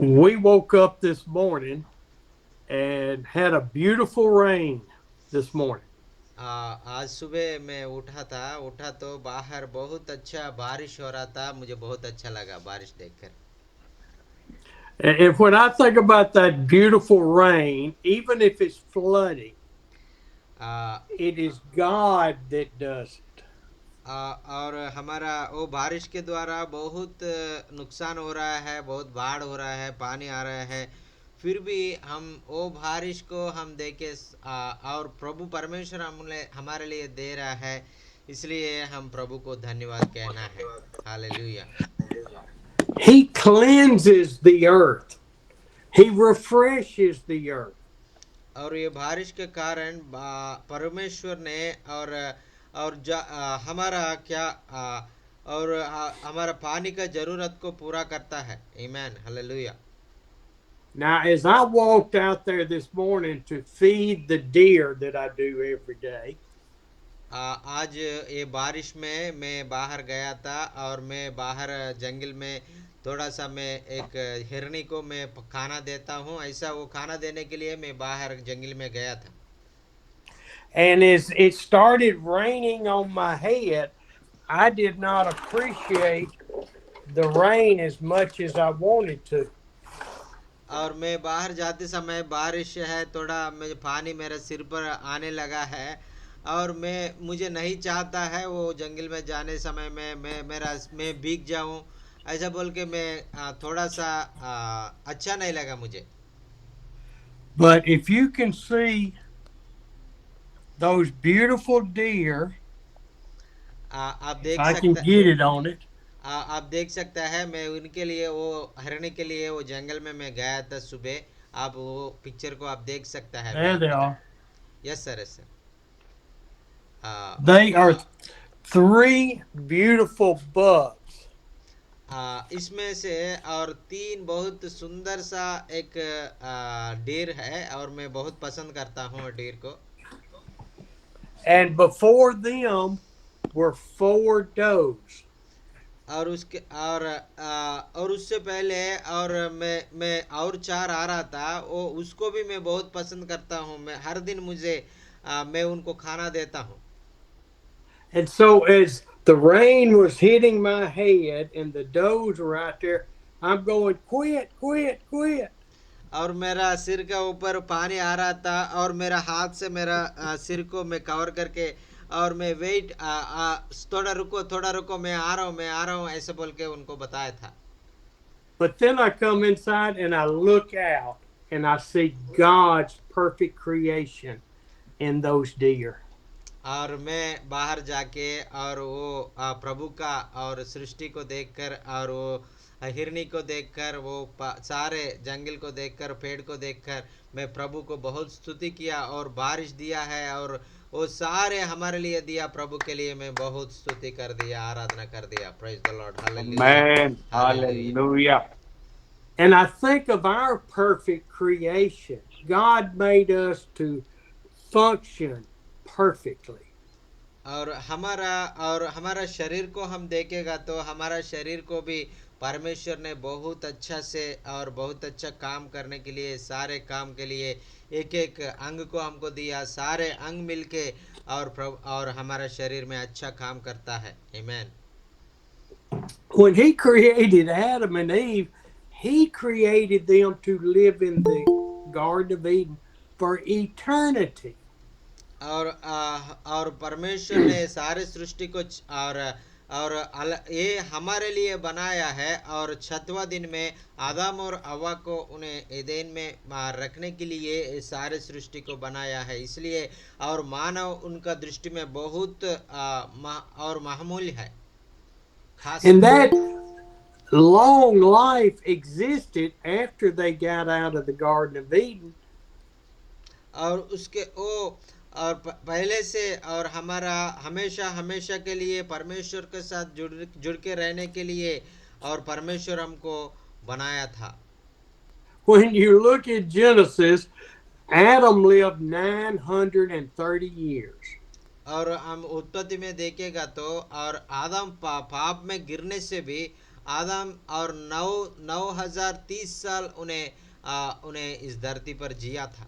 We woke up this morning and had a beautiful rain this morning. आज सुबह मैं उठा तो बाहर बहुत अच्छा बारिश हो रहा था। मुझे बहुत अच्छा लगा बारिश देखकर। And when I think about that beautiful rain, even if it's flooding, uh, it is God that does it. और हमारा वो बारिश के द्वारा बहुत नुकसान हो रहा है, बहुत बाढ़ हो रहा है, पानी आ रहा है। फिर भी हम वो बारिश को हम देखे, और प्रभु परमेश्वर हमने हमारे लिए दे रहा है, इसलिए हम प्रभु को धन्यवाद कहना है। Hallelujah. He cleanses the earth, He refreshes the earth. और ये बारिश के कारण परमेश्वर ने हमारा क्या हमारा पानी का जरूरत को पूरा करता है। आमीन, hallelujah. Now, as I walked out there this morning to feed the deer that I do every day, आज ये बारिश में मैं बाहर गया था, और मैं बाहर जंगल में थोड़ा सा मैं एक हिरनी को मैं खाना देता हूँ, ऐसा वो खाना देने के लिए मैं बाहर जंगल में गया था। and as it started raining on my head, I did not appreciate the rain as much as I wanted to. और मैं बाहर जाते समय बारिश है, थोड़ा मुझे पानी मेरे सिर पर आने लगा है, और मुझे नहीं चाहता है वो जंगल में जाने समय में मैं भीग जाऊं, ऐसा बोल के मैं थोड़ा सा अच्छा नहीं लगा मुझे। But if you can see those beautiful deer, आप if देख I can सकते get it on it, आप देख सकता है, मैं उनके लिए वो हरने के लिए वो जंगल में मैं गया था सुबह। आप वो पिक्चर को आप देख सकता है, मैं there they आपको are. Yes sir, yes sir. They are three beautiful bucks. इसमें से और तीन बहुत सुंदर सा एक डेर है, और मैं बहुत पसंद करता हूँ डेर को। And before them were four does. और उसके और उससे पहले और मैं और चार आ रहा था, वो उसको भी मैं बहुत पसंद करता हूँ। मैं हर दिन मैं उनको खाना देता हूँ। And so as the rain was hitting my head and the does were out there, I'm going, quit, quit, quit. और मेरा सिर के ऊपर पानी आ रहा था, और मेरा हाथ से मेरा सिर को मैं कवर करके, और मैं वेट थोड़ा रुको, मैं आ रहा हूँ, मैं आ रहा हूँ, ऐसे बोल के उनको बताया था। But then I come inside and I look out and I see God's perfect creation in those deer. और मैं बाहर जाके और वो प्रभु का और सृष्टि को देखकर, और वो हिरनी को देखकर, वो सारे जंगल को देखकर, पेड़ को देखकर, मैं प्रभु को बहुत स्तुति किया, और बारिश दिया है, और वो सारे हमारे लिए दिया, प्रभु के लिए मैं बहुत स्तुति कर दिया, आराधना कर दिया। Praise the Lord, hallelujah. Amen. Hallelujah. Hallelujah. And I think of our perfect creation. God made us to function perfectly. और हमारा शरीर को हम देखेगा तो हमारा शरीर को भी परमेश्वर ने बहुत अच्छा से और बहुत अच्छा काम करने के लिए, सारे काम के लिए एक एक अंग को हमको दिया, सारे अंग मिलके और हमारा शरीर में अच्छा काम करता है। आमेन। When He created Adam and Eve, He created them to live in the Garden of Eden for eternity. और परमेश्वर ने सारे सृष्टि को ये हमारे लिए बनाया है, और छठवां दिन में आदम और हव्वा को उन्हें एदेन में रखने के लिए सारे सृष्टि को बनाया है, इसलिए और मानव उनका दृष्टि में बहुत और महामूल्य है, खास And है। that long life existed after they got out of the Garden of Eden. और उसके वो और पहले से और हमारा हमेशा हमेशा के लिए परमेश्वर के साथ जुड़ के रहने के लिए, और परमेश्वर हमको बनाया था। When you look at Genesis, Adam lived 930 years. और हम उत्पत्ति में देखेगा तो, और आदम पाप में गिरने से भी आदम और 9,930 साल उन्हें इस धरती पर जिया था।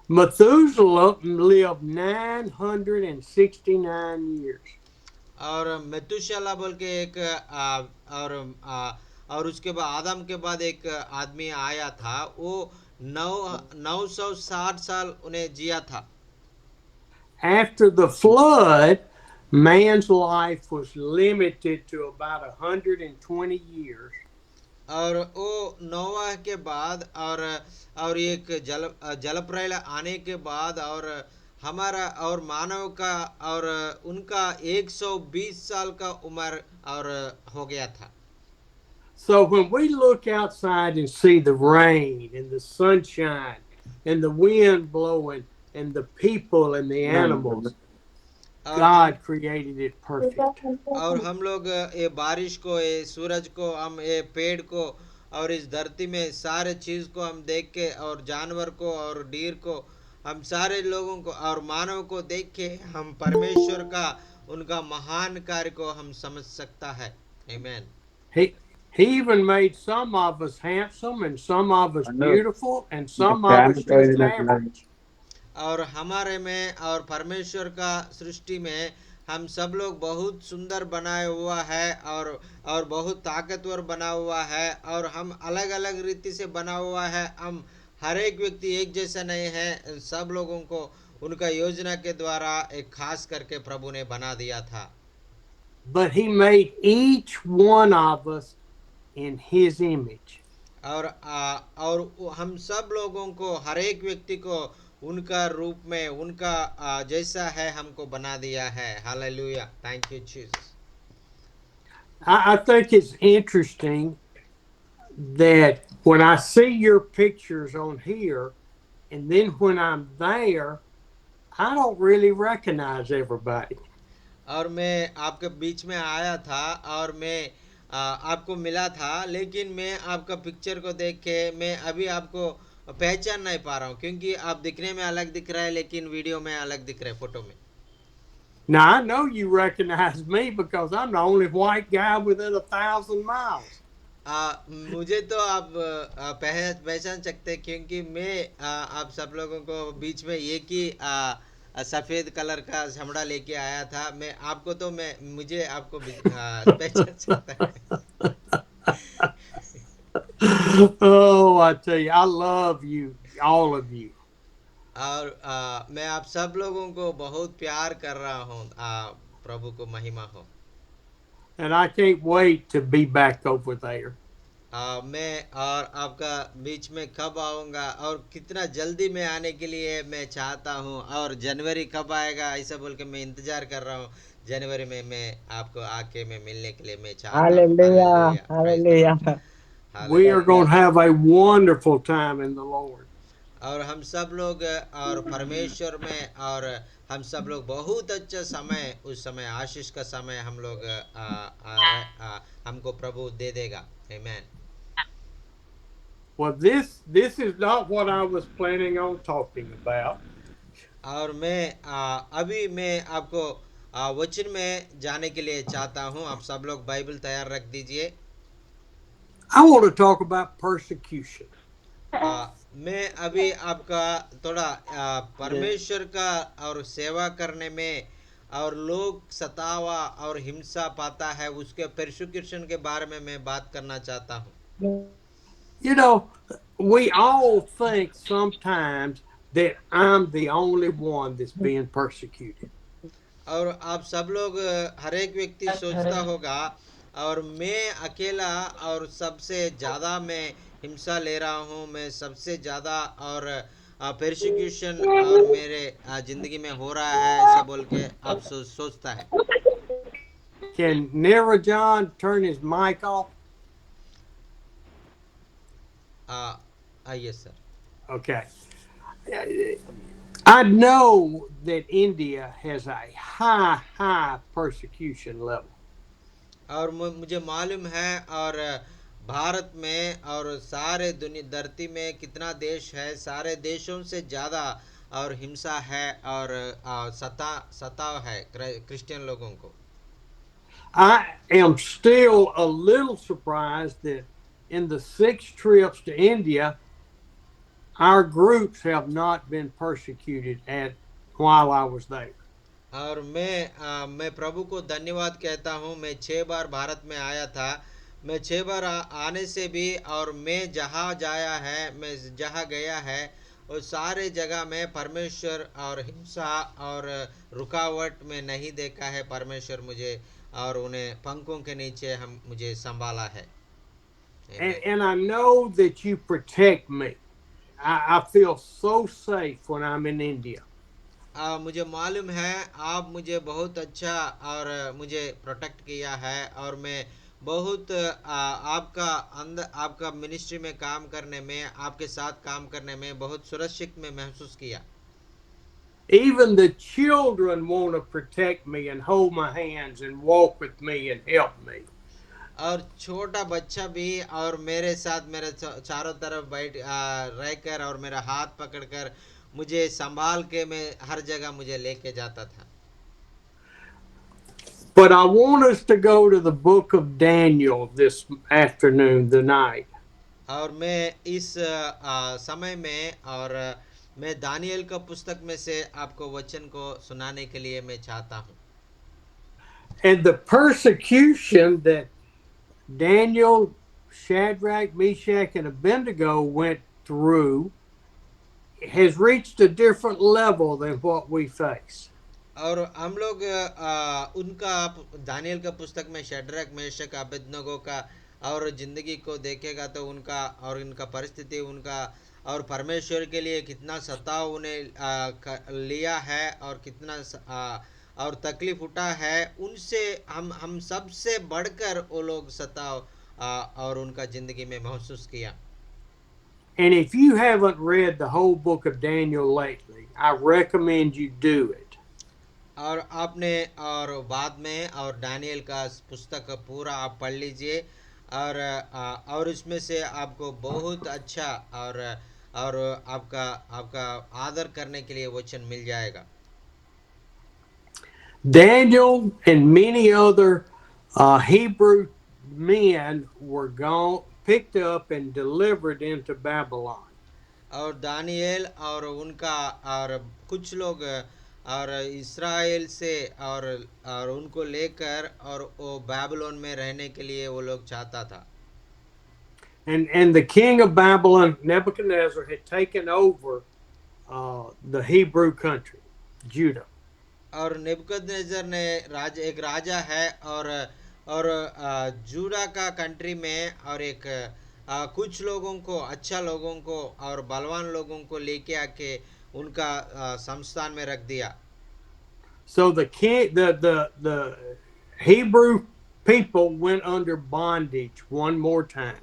Methuselah lived 969 years. और मेतुशला बोल के एक और उसके बाद आदम के बाद एक आदमी आया था, वो 960 साल उन्हें जिया था। After the flood, man's life was limited to about 120 years. और वो नोवाह के बाद और एक जल प्रलय आने के बाद और हमारा और मानव का और उनका 120 साल का उम्र और हो गया था। So when we look outside and see the rain and the sunshine and the wind blowing and the people and the animals, और God created it perfect. हम लोग ये बारिश को, ये सूरज को, हम ये पेड़ को और इस धरती में सारे चीज को हम देख के और जानवर को और डीर को, हम सारे लोगों को और मानव को देख के हम परमेश्वर का उनका महान कार्य को हम समझ सकता है। आमीन। He even made some of us handsome and some of us beautiful and some of us just average. और हमारे में और परमेश्वर का सृष्टि में हम सब लोग बहुत सुंदर बनाया हुआ है और बहुत ताकतवर बना हुआ है और हम अलग अलग रीति से बना हुआ है। हम हर एक व्यक्ति एक जैसा नहीं है, सब लोगों को उनका योजना के द्वारा एक खास करके प्रभु ने बना दिया था। But he made each one of us in his image. और हम सब लोगों को, हर एक व्यक्ति को उनका रूप में, उनका जैसा है हमको बना दिया है। Hallelujah, thank you Jesus. I think it's interesting that when I see your pictures on here, and then when I'm there, I don't really recognize everybody. और मैं आपके बीच में आया था और मैं आपको मिला था, लेकिन मैं आपका पिक्चर को देख के मैं अभी आपको पहचान नहीं पा रहा हूँ, क्योंकि आप दिखने में अलग दिख रहा है लेकिन वीडियो में अलग दिख रहे, फोटो में। Now I know you recognize me because I'm the only white guy within 1,000 miles. मुझे तो आप पहचान सकते हैं, क्योंकि मैं आप सब लोगों को बीच में एक ही सफेद कलर का चमड़ा लेके आया था। मैं आपको तो मुझे आपको पहचान सकता है। Oh, I tell you, I love you, all of you. और मैं आप सब लोगों को बहुत प्यार कर रहा हूँ। प्रभु को महिमा हो। And I can't wait to be back over there. मैं और आपका बीच में कब आऊँगा और कितना जल्दी मैं आने के लिए मैं चाहता हूँ, और जनवरी कब आएगा ऐसा बोल के मैं इंतजार कर रहा हूँ। जनवरी में मैं आपको आके मैं मिलने के लिए मैं चाहता हूँ। Hallelujah. Hallelujah, praise the Lord, Hallelujah. We are going hallelujah. to have a wonderful time in the Lord. और हम सब लोग और परमेश्वर में और हम सब लोग बहुत अच्छा समय, उस समय आशीष का समय हम लोग हमको प्रभु दे देगा। आमीन। Well, this is not what I was planning on talking about. और मैं अभी मैं आपको वचन में जाने के लिए चाहता हूँ। आप सब लोग बाइबल तैयार रख दीजिए। I want to talk about persecution. मैं अभी आपका थोड़ा परमेश्वर का और सेवा करने में और लोग सतावा और हिंसा पाता है उसके persecution के बारे में मैं बात करना चाहता हूँ। You know, we all think sometimes that I'm the only one that's being persecuted. और आप सब लोग हर एक व्यक्ति सोचता होगा और मैं अकेला और सबसे ज़्यादा मैं हिंसा ले रहा हूँ, मैं सबसे ज़्यादा और persecution और मेरे ज़िंदगी में हो रहा है, ऐसा बोल के आप सोचता है। Can Nera John turn his mic off? yes sir। Okay. I know that India has a high persecution level. और मुझे मालूम है और भारत में और सारे दुनिया धरती में कितना देश है, सारे देशों से ज़्यादा और हिंसा है और सताव है क्रिश्चियन लोगों को। I am still a little surprised that in the 6 trips to India, our groups have not been persecuted at while I was there. और मैं प्रभु को धन्यवाद कहता हूँ। मैं 6 बार भारत में आया था। मैं 6 बार आने से भी, और मैं जहाँ जाया है, मैं जहाँ गया है, और सारे जगह में परमेश्वर और हिंसा और रुकावट में नहीं देखा है। परमेश्वर मुझे और उन्हें पंखों के नीचे हम मुझे संभाला है। And, Amen. and I know that you protect me. I feel so safe when I'm in India. मुझे मालूम है आप मुझे बहुत अच्छा और मुझे प्रोटेक्ट किया है, और मैं बहुत आपका अंदर आपका मिनिस्ट्री में काम करने में, आपके साथ काम करने में बहुत सुरक्षित में महसूस किया। Even the children want to protect me and hold my hands and walk with me and help me. और छोटा बच्चा भी और मेरे साथ मेरे चारों तरफ रहकर और मेरा हाथ पकड़कर मुझे संभाल के मैं हर जगह मुझे लेके जाता था। But I want us to go to the book of Daniel this afternoon, the night. और मैं इस समय में और मैं दानियल का पुस्तक में से आपको वचन को सुनाने के लिए मैं चाहता हूँ। And the persecution that Daniel, Shadrach, Meshach, and Abednego went through has reached a different level than what we face. और हम लोग उनका दानियल का पुस्तक में शड्रक मेशक अबेदनगो का और जिंदगी को देखेगा तो उनका और इनका परिस्थिति उनका और परमेश्वर के लिए कितना सताव उन्हें लिया है और कितना और तकलीफ उठा है, उनसे हम सबसे बढ़कर वो लोग सताव और उनका जिंदगी में महसूस किया। And if you haven't read the whole book of Daniel lately, I recommend you do it. और आपने और बाद में और दानियल का पुस्तक पूरा आप पढ़ लीजिए, और इसमें से आपको बहुत अच्छा और आपका आपका आदर करने के लिए वचन मिल जाएगा। Daniel and many other Hebrew men were gone, picked up, and delivered into Babylon. और दानियल और उनका और कुछ लोग और इस्राएल से और उनको लेकर और वो बाबिलोन में रहने के लिए वो लोग चाहता था। And the king of Babylon, Nebuchadnezzar, had taken over the Hebrew country, Judah. और नेबुकदनेजर ने एक राजा है और जूडा का कंट्री में और एक कुछ लोगों को, अच्छा लोगों को और बलवान लोगों को लेके आके उनका संस्थान में रख दिया। So the king, the Hebrew people went under bondage one more time.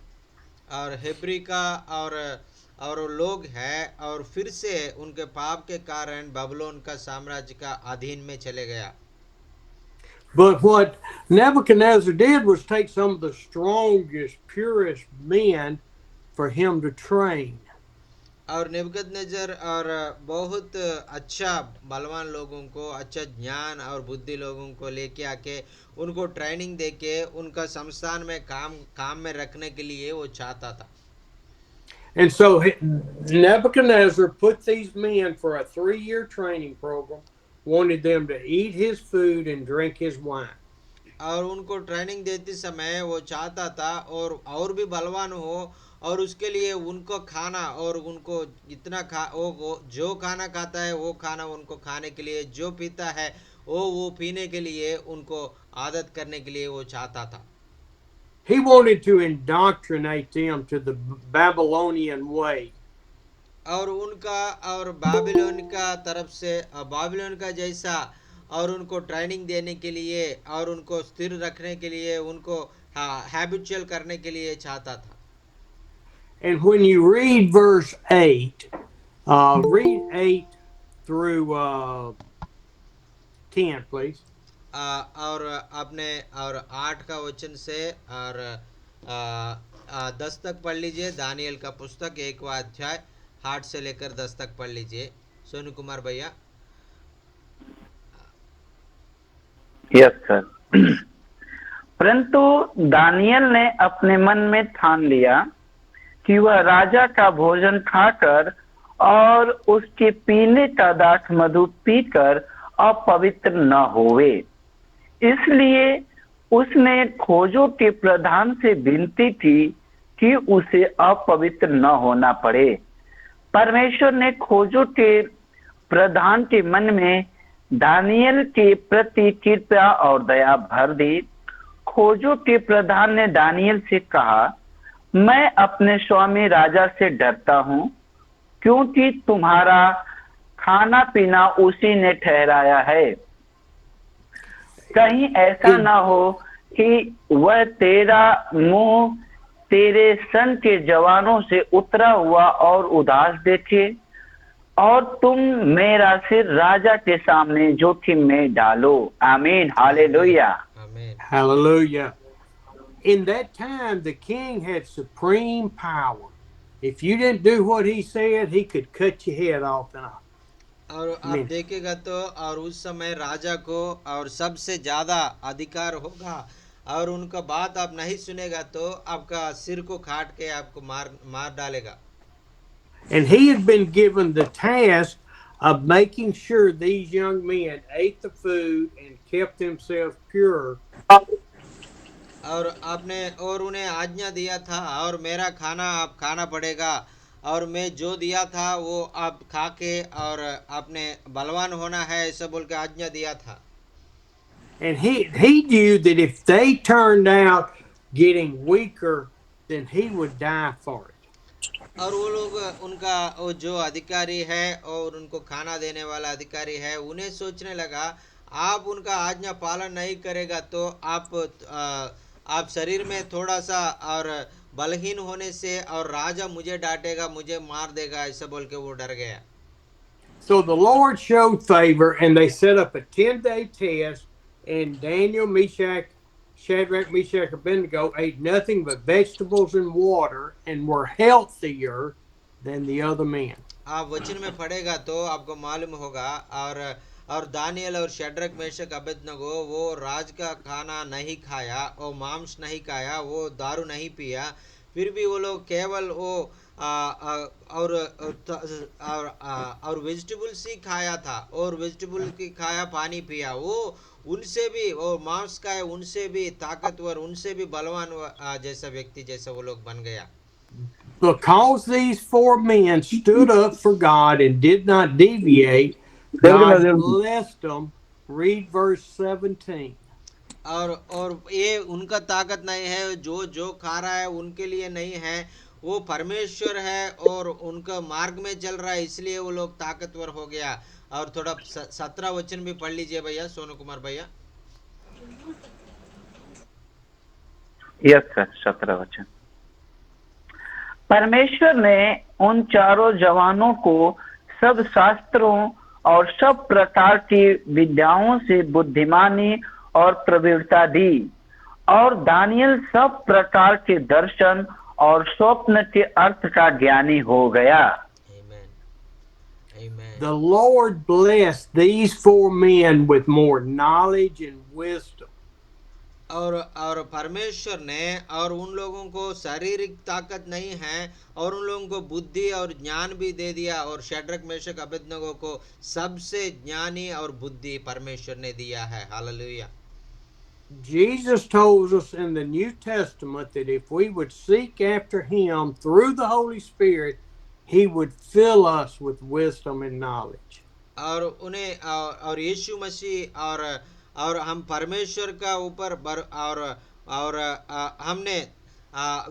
और हेब्री का और लोग हैं और फिर से उनके पाप के कारण बाबिलोन का साम्राज्य का अधीन में चले गया। But what Nebuchadnezzar did was take some of the strongest, purest men for him to train. और नेबुकदनेजर और बहुत अच्छा बलवान लोगों को, अच्छा ज्ञान और बुद्धि लोगों को लेके आके उनको ट्रेनिंग देके उनका संस्थान में काम में रखने के लिए वो चाहता था। And so Nebuchadnezzar put these men for a 3-year training program, wanted them to eat his food and drink his wine. और उनको ट्रेनिंग देते समय वो चाहता था और भी बलवान हो, और उसके लिए उनको खाना और उनको इतना वो जो खाना खाता है वो खाना उनको खाने के लिए, जो पीता है वो पीने के लिए उनको आदत करने के लिए वो चाहता था। He wanted to indoctrinate them to the Babylonian way. और उनका और बाबिलोन का तरफ से बाबिलोन का जैसा और उनको ट्रेनिंग देने के लिए और उनको स्थिर रखने के लिए उनको हैबिचुअल करने के लिए चाहता था। And when you read verse 8, read 8 through 10, please. और आपने और 8 का वचन से और 10 तक पढ़ लीजिए। दानियल का पुस्तक 1वां अध्याय 8 से लेकर 10 तक पढ़ लीजिए। सोनू कुमार भैया। Yes, sir. परंतु दानियल ने अपने मन में ठान लिया कि वह राजा का भोजन खाकर और उसके पीने का दाख मधु पीकर अपवित्र न होवे। इसलिए उसने खोजों के प्रधान से विनती की कि उसे अपवित्र न होना पड़े। परमेश्वर ने खोजों के प्रधान के मन में दानियल के प्रति कृपा और दया भर दी। खोजों के प्रधान ने दानियल से कहा, मैं अपने स्वामी राजा से डरता हूं, क्योंकि तुम्हारा खाना पीना उसी ने ठहराया है। कहीं ऐसा ना हो कि वह तेरा मुंह तेरे सन के जवानों से उतरा हुआ और उदास देखे और तुम मेरा सिर राजा के सामने जोखिम में डालो। आमीन, हालेलुया। आमीन। Hallelujah. In that time, the king had supreme power. If you didn't do what he said, he could cut your head off. और आप Amen. देखेगा तो और उस समय राजा को और सबसे ज्यादा अधिकार होगा और उनका बात आप नहीं सुनेगा तो आपका सिर को काट के आपको मार डालेगा। And he had been given the task of making sure these young men ate the food and kept themselves pure. और आपने और उन्हें आज्ञा दिया था और मेरा खाना आप खाना पड़ेगा और मैं जो दिया था वो आप खा के और आपने बलवान होना है ऐसा बोल के आज्ञा दिया था। And he knew that if they turned out getting weaker, then he would die for it. और वो लोग उनका वो जो अधिकारी है और उनको खाना देने वाला अधिकारी है उन्हें सोचने लगा आप उनका आज्ञा पालन नहीं करेगा तो आप शरीर में थोड़ा सा और बलहीन होने से और राजा मुझे डांटेगा मुझे मार देगा ऐसा बोल के वो डर गया। So the Lord showed favor, and they set up a 10-day test, and Daniel, Shadrach, Meshach, Abednego ate nothing but vegetables and water and were healthier than the other men. आप वचन में पढ़ेगा तो आपको मालूम होगा और दानियल और शड्रक मेशक अबेदनगो वो राज का खाना नहीं खाया और मांस नहीं खाया वो दारू नहीं पिया फिर भी वो लोग केवल वो और वेजिटेबल्स ही खाया था और वेजिटेबल की खाया पानी पिया वो उनसे भी वो मांस खाए उनसे भी ताकतवर उनसे भी बलवान जैसा व्यक्ति जैसा वो लोग बन गया। Because these 4 men stood up for God and did not deviate, God blessed them. Read verse 17. और ये उनका ताकत नहीं है जो खा रहा है उनके लिए नहीं है वो परमेश्वर है और उनका मार्ग में चल रहा है इसलिए वो लोग ताकतवर हो गया। और थोड़ा 17 वचन भी पढ़ लीजिए भैया सोनू कुमार भैया। यस सर, 17 वचन। परमेश्वर ने उन चारों जवानों को सब शास्त्रों और सब प्रकार की विद्याओं से बुद्धिमानी और प्रवीणता दी और दानियल सब प्रकार के दर्शन और स्वप्न के अर्थ का ज्ञानी हो गया। Amen. Amen. The Lord blessed these 4 men with more knowledge and wisdom. और परमेश्वर ने और उन लोगों को शारीरिक ताकत नहीं है और उन लोगों को बुद्धि और ज्ञान भी दे दिया और शड्रक मेशक अबेदनगो को सबसे ज्ञानी और बुद्धि परमेश्वर ने दिया है। Hallelujah. Jesus told us in the New Testament that if we would seek after him through the Holy Spirit, he would fill us with wisdom and knowledge. और उन्हें और यीशु मसीह और हम परमेश्वर का ऊपर और हमने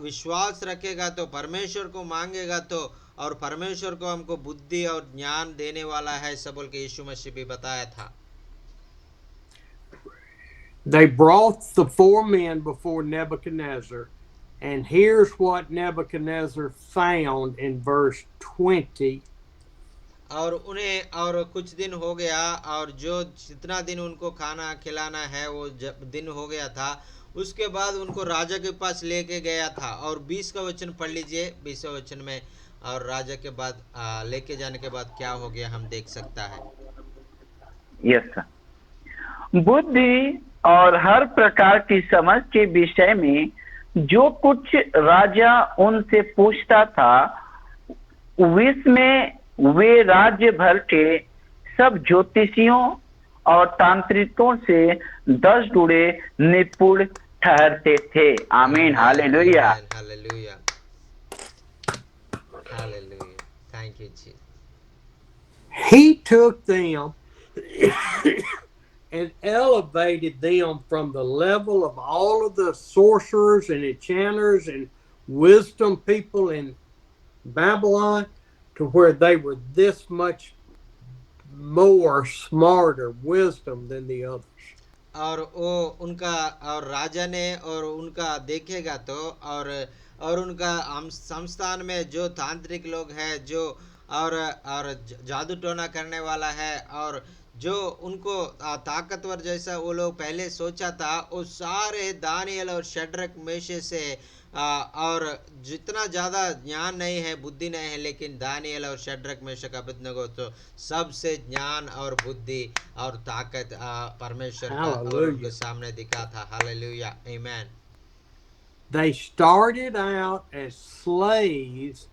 विश्वास रखेगा तो परमेश्वर को मांगेगा तो और परमेश्वर को हमको बुद्धि और ज्ञान देने वाला है सब बोल के यीशु मसीह भी बताया था। They brought the 4 men before Nebuchadnezzar, and here's what Nebuchadnezzar found in verse 20. और उन्हें और कुछ दिन हो गया और जो जितना दिन उनको खाना खिलाना है वो दिन हो गया था उसके बाद उनको राजा के पास लेके गया था। और 20 का वचन पढ़ लीजिए 20वें वचन में और राजा के बाद लेके जाने के बाद क्या हो गया हम देख सकता है। Yes sir. बुद्धि और हर प्रकार की समझ के विषय में जो कुछ राजा उनसे पूछता था, इसमें वे राज्य भर के सब ज्योतिषियों और तांत्रिकों से 10 गुणे निपुण ठहरते थे। आमीन, hallelujah. Amen. Hallelujah. Hallelujah. Thank you, Jesus. He took them and elevated them from the level of all of the sorcerers and enchanters and wisdom people in Babylon to where they were this much more smarter wisdom than the others. और वो उनका और राजा ने और उनका देखेगा तो और उनका हम संस्थान में जो तांत्रिक लोग हैं जो और जादू टोना करने वाला है और जो उनको ताकतवर जैसा वो लोग पहले सोचा था, वो सारे दानियल और शड्रक मेशे से और जितना ज़्यादा ज्ञान नहीं है, बुद्धि नहीं है, लेकिन दानियल और शड्रक मेशक अबेदनगो तो सबसे ज्ञान और बुद्धि और ताकत परमेश्वर का और उनके सामने दिखा था। हालेलुया, आमीन। They started out as slaves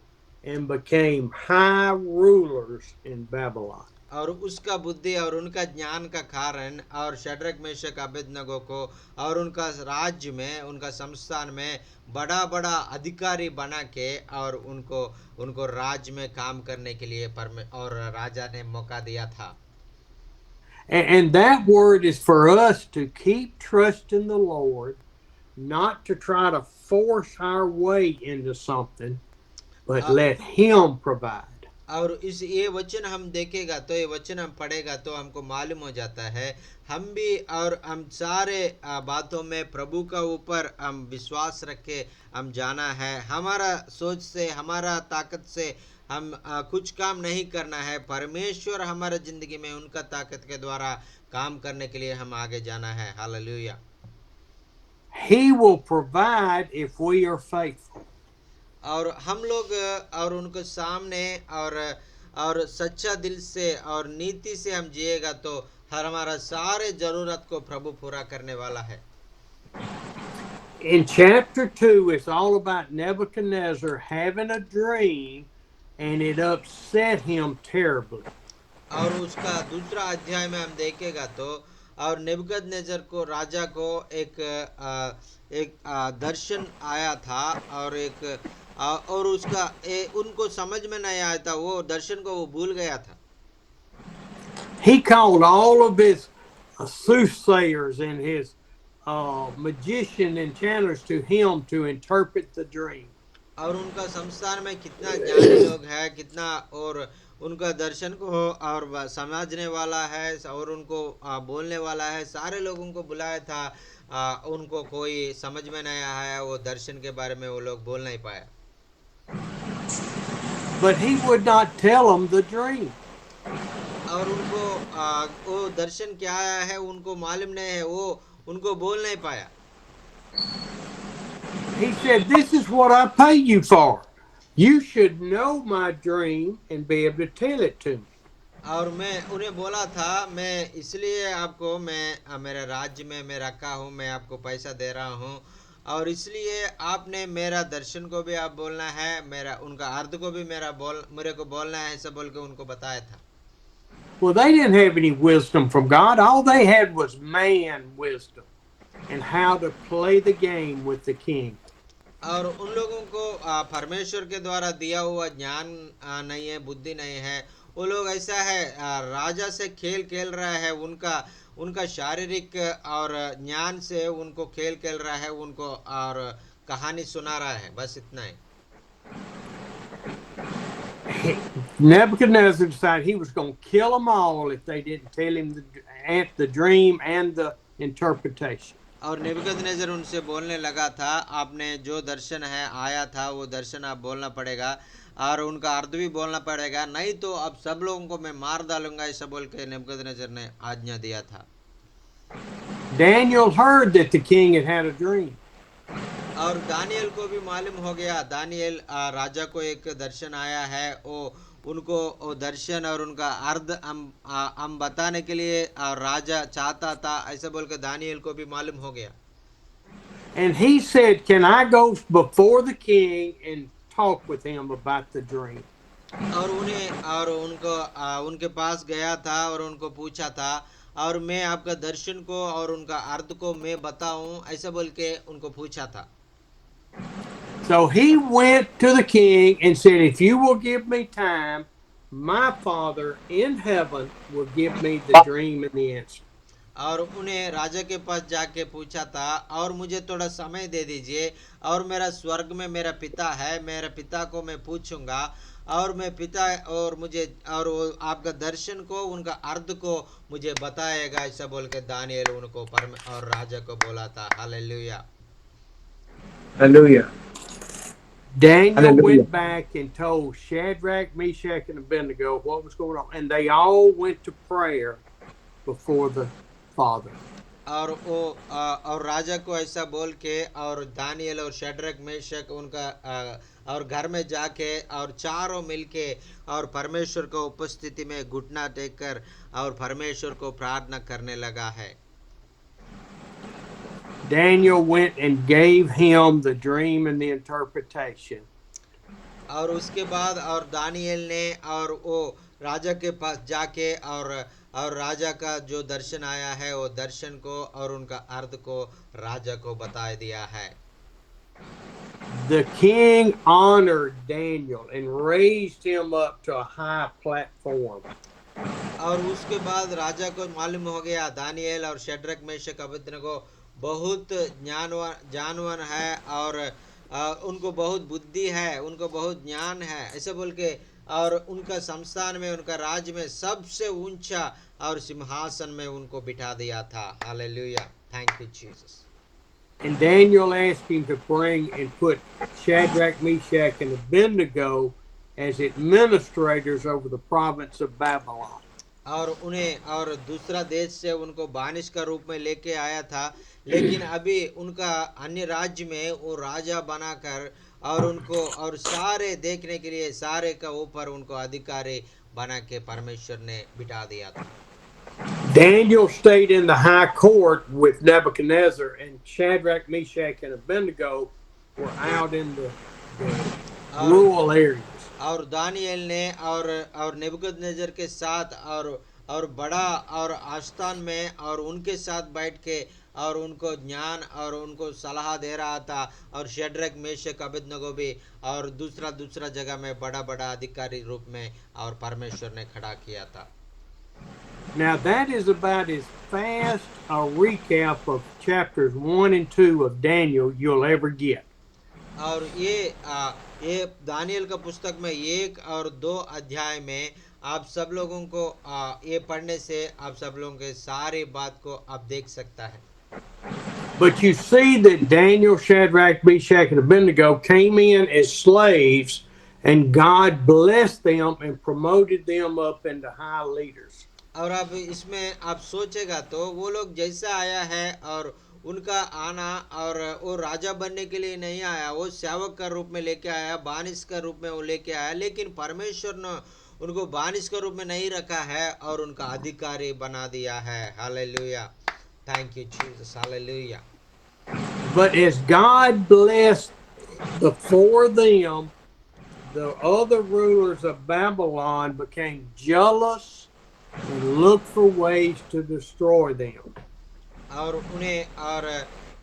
and became high rulers in Babylon. और उसका बुद्धि और उनका ज्ञान का कारण और शड्रक मेशक अबेदनगो को और उनका राज्य में उनका संस्थान में बड़ा बड़ा अधिकारी बना के और उनको राज्य में काम करने के लिए और राजा ने मौका दिया था। And that word is for us to keep trusting the Lord, not to try to force our way into something, but let Him provide. और इस ये वचन हम देखेगा तो ये वचन हम पढ़ेगा तो हमको मालूम हो जाता है हम भी और हम सारे बातों में प्रभु का ऊपर हम विश्वास रखे हम जाना है। हमारा सोच से हमारा ताकत से हम कुछ काम नहीं करना है। परमेश्वर हमारे जिंदगी में उनका ताकत के द्वारा काम करने के लिए हम आगे जाना है। Hallelujah. He will provide if we are faithful. और हम लोग और उनको सामने और सच्चा दिल से और नीति से हम जिएगा तो हर हमारा सारे जरूरत को प्रभु पूरा करने वाला है। In chapter 2, it's all about Nebuchadnezzar having a dream and it upset him terribly. और उसका दूसरा अध्याय में हम देखेगा तो और नेबुकदनेस्सर को राजा को एक दर्शन आया था और उसका उनको समझ में नहीं आया था, वो दर्शन को वो भूल गया था। He called all of his soothsayers and his magician enchanters to him to interpret the dream. और उनका संस्थान में कितना ज्ञानी लोग है, कितना और उनका दर्शन को और समझने वाला है और उनको बोलने वाला है, सारे लोगों को बुलाया था। उनको कोई समझ में नहीं आया, वो दर्शन के बारे में वो लोग बोल नहीं पाया। But he would not tell them the dream. और उनको वो दर्शन क्या आया है उनको मालूम नहीं है, वो उनको बोल नहीं पाया। He said, "This is what I pay you for. You should know my dream and be able to tell it to me." और मैं उन्हें बोला था, मैं इसलिए आपको मैं मेरे राज्य में मैं रखा हूँ, मैं आपको पैसा दे रहा हूँ और इसलिए आपने मेरा दर्शन को भी आप बोलना है, मेरा उनका अर्थ को भी मेरे को बोलना है, ऐसा बोल के उनको बताया था। Well, they didn't have any wisdom from God. All they had was man wisdom and how to play the game with the king. और उन लोगों को परमेश्वर के द्वारा दिया हुआ ज्ञान नहीं है, बुद्धि नहीं है। वो लोग ऐसा है राजा से खेल रहा है, उनका शारीरिक और ज्ञान से उनको खेल रहा है, उनको और कहानी सुना रहा है, बस इतना ही। Nebuchadnezzar decided he was going to kill them all if they didn't tell him the dream and the interpretation. और नेबुकदनेस्सर उनसे बोलने लगा था, आपने जो दर्शन है आया था वो दर्शन आप बोलना पड़ेगा और उनका अर्थ भी बोलना पड़ेगा, नहीं तो अब सब लोगों को मैं मार डालूंगा, ऐसा बोल के नेबुकदनेस्सर ने आज्ञा दिया था। Daniel heard that the king had had a dream. और दानियल को भी मालूम हो गया। दानियल राजा को एक दर्शन आया है, वो उनको वो दर्शन और उनका अर्थ हम बताने के लिए राजा चाहता था, ऐसा बोल के दानियल को भी मालूम हो गया। And he said, "Can I go before the king and talk with him about the dream?" और उन्हें और उनको उनके पास गया था और उनको पूछा था, और मैं आपका दर्शन को और उनका अर्थ को मैं बताऊं, ऐसा बोल के उनको पूछा था। So he went to the king and said, "If you will give me time, my Father in heaven will give me the dream and the answer." और उन्हें राजा के पास जाके पूछा था, और मुझे थोड़ा समय दे दीजिए, और मेरा स्वर्ग में मेरा पिता है, मेरे पिता को मैं पूछूंगा, और मैं पिता और मुझे और वो आपका दर्शन को उनका अर्थ को मुझे बताएगा, ऐसा बोल के दानियल उनको परम और राजा को बोला था। Hallelujah. Hallelujah. Daniel Hallelujah. went back and told Shadrach, Meshach, and Abednego what was going on, and they all went to prayer before the Father. और वो और राजा को ऐसा बोल के और दानियल और शड्रक मेशक उनका और घर में जाके और चारों मिलके और परमेश्वर को उपस्थिति में घुटना टेक कर और परमेश्वर को प्रार्थना करने लगा है। Daniel went and gave him the dream and the interpretation. और उसके बाद और दानियल ने और वो राजा के पास जाके और राजा का जो दर्शन आया है वो दर्शन को और उनका अर्थ को राजा को बता दिया है। The king honored Daniel and raised him up to a high platform. और उसके बाद राजा को मालूम हो गया दानियल और शड्रक मेशक अबेदनगो बहुत जानवर है, और उनको बहुत बुद्धि है, उनको बहुत ज्ञान है, ऐसे बोल के और उनका संस्थान में उनका राज्य में सबसे ऊंचा और सिंहासन में उनको बिठा दिया था। Hallelujah, thank you Jesus. And Daniel asked him to bring and put Shadrach, Meshach, and Abednego as administrators over the province of Babylon. और उन्हें और दूसरा देश से उनको बानिश का रूप में लेके आया था, लेकिन अभी उनका अन्य राज्य में वो राजा बनाकर और उनको और सारे देखने के लिए सारे का ऊपर उनको अधिकारी बना के परमेश्वर ने बिठा दिया था। Daniel stayed in the high court with Nebuchadnezzar, and Shadrach, Meshach, and Abednego were out in the rural areas. और दानियल ने और नेबुकदनेस्सर के साथ और बड़ा और आस्थान में और उनके साथ बैठ के और उनको ज्ञान और उनको सलाह दे रहा था, और शड्रक मेशक अबेदनगो भी और दूसरा जगह में बड़ा बड़ा अधिकारी रूप में और परमेश्वर ने खड़ा किया था। Now that is about as fast a recap of chapters 1 and 2 of Daniel you'll ever get. और ये दानियल का पुस्तक में 1 और 2 अध्याय में आप सब लोगों को ये पढ़ने से आप सब लोगों के सारी बात को आप देख सकता है। But you see that Daniel, Shadrach, Meshach, and Abednego came in as slaves, and God blessed them and promoted them up into high leaders. और अब इसमें आप सोचेगा तो वो लोग जैसा आया है और उनका आना और वो राजा बनने के लिए नहीं आया, वो सेवक का रूप में लेके आया, बानिश का रूप में वो लेके आया, लेकिन परमेश्वर ने उनको बानिश का रूप में नहीं रखा है और उनका अधिकारी बना दिया है। Hallelujah, thank you Jesus, hallelujah. But as God blessed before them, the other rulers of Babylon became jealous and looked for ways to destroy them. और उन्हें और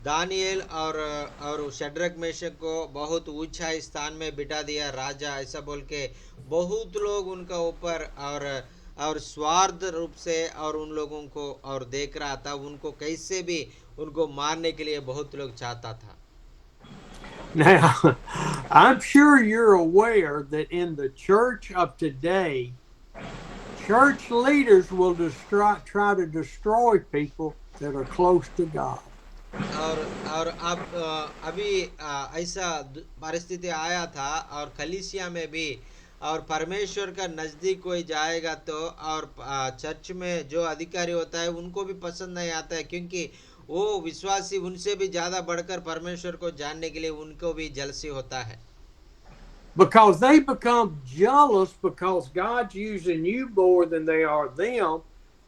दानियल और शड्रक मेशक को बहुत ऊंचा स्थान में बिठा दिया राजा, ऐसा बोल के बहुत लोग उनका ऊपर और स्वार्थ रूप से और उन लोगों को और देख रहा था, उनको कैसे भी उनको मारने के लिए बहुत लोग चाहता था। Now, I'm sure you're aware that in the church of today, church leaders will try to destroy people that are close to God. और अब अभी ऐसा परिस्थिति आया था और कलीसिया में भी, और परमेश्वर का नजदीक कोई जाएगा तो और चर्च में जो अधिकारी होता है उनको भी पसंद नहीं आता है, क्योंकि वो विश्वासी उनसे भी ज्यादा बढ़कर परमेश्वर को जानने के लिए उनको भी जलसी होता है, because they become jealous because God's using you more than they are them,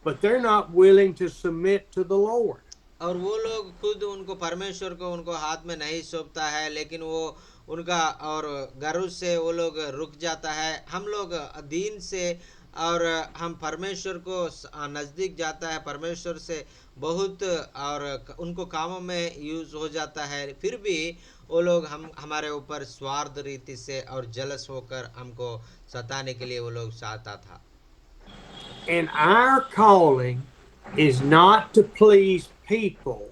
but they're not willing to submit to the Lord. और वो लोग खुद उनको परमेश्वर को उनको हाथ में नहीं सौंपता है, लेकिन वो उनका और गर्व से वो लोग रुक जाता है। हम लोग दीन से और हम परमेश्वर को नज़दीक जाता है, परमेश्वर से बहुत और उनको कामों में यूज हो जाता है, फिर भी वो लोग हमारे ऊपर स्वार्थ रीति से और जलस होकर हमको सताने के लिए वो लोग चाहता था। And our calling is not to please people,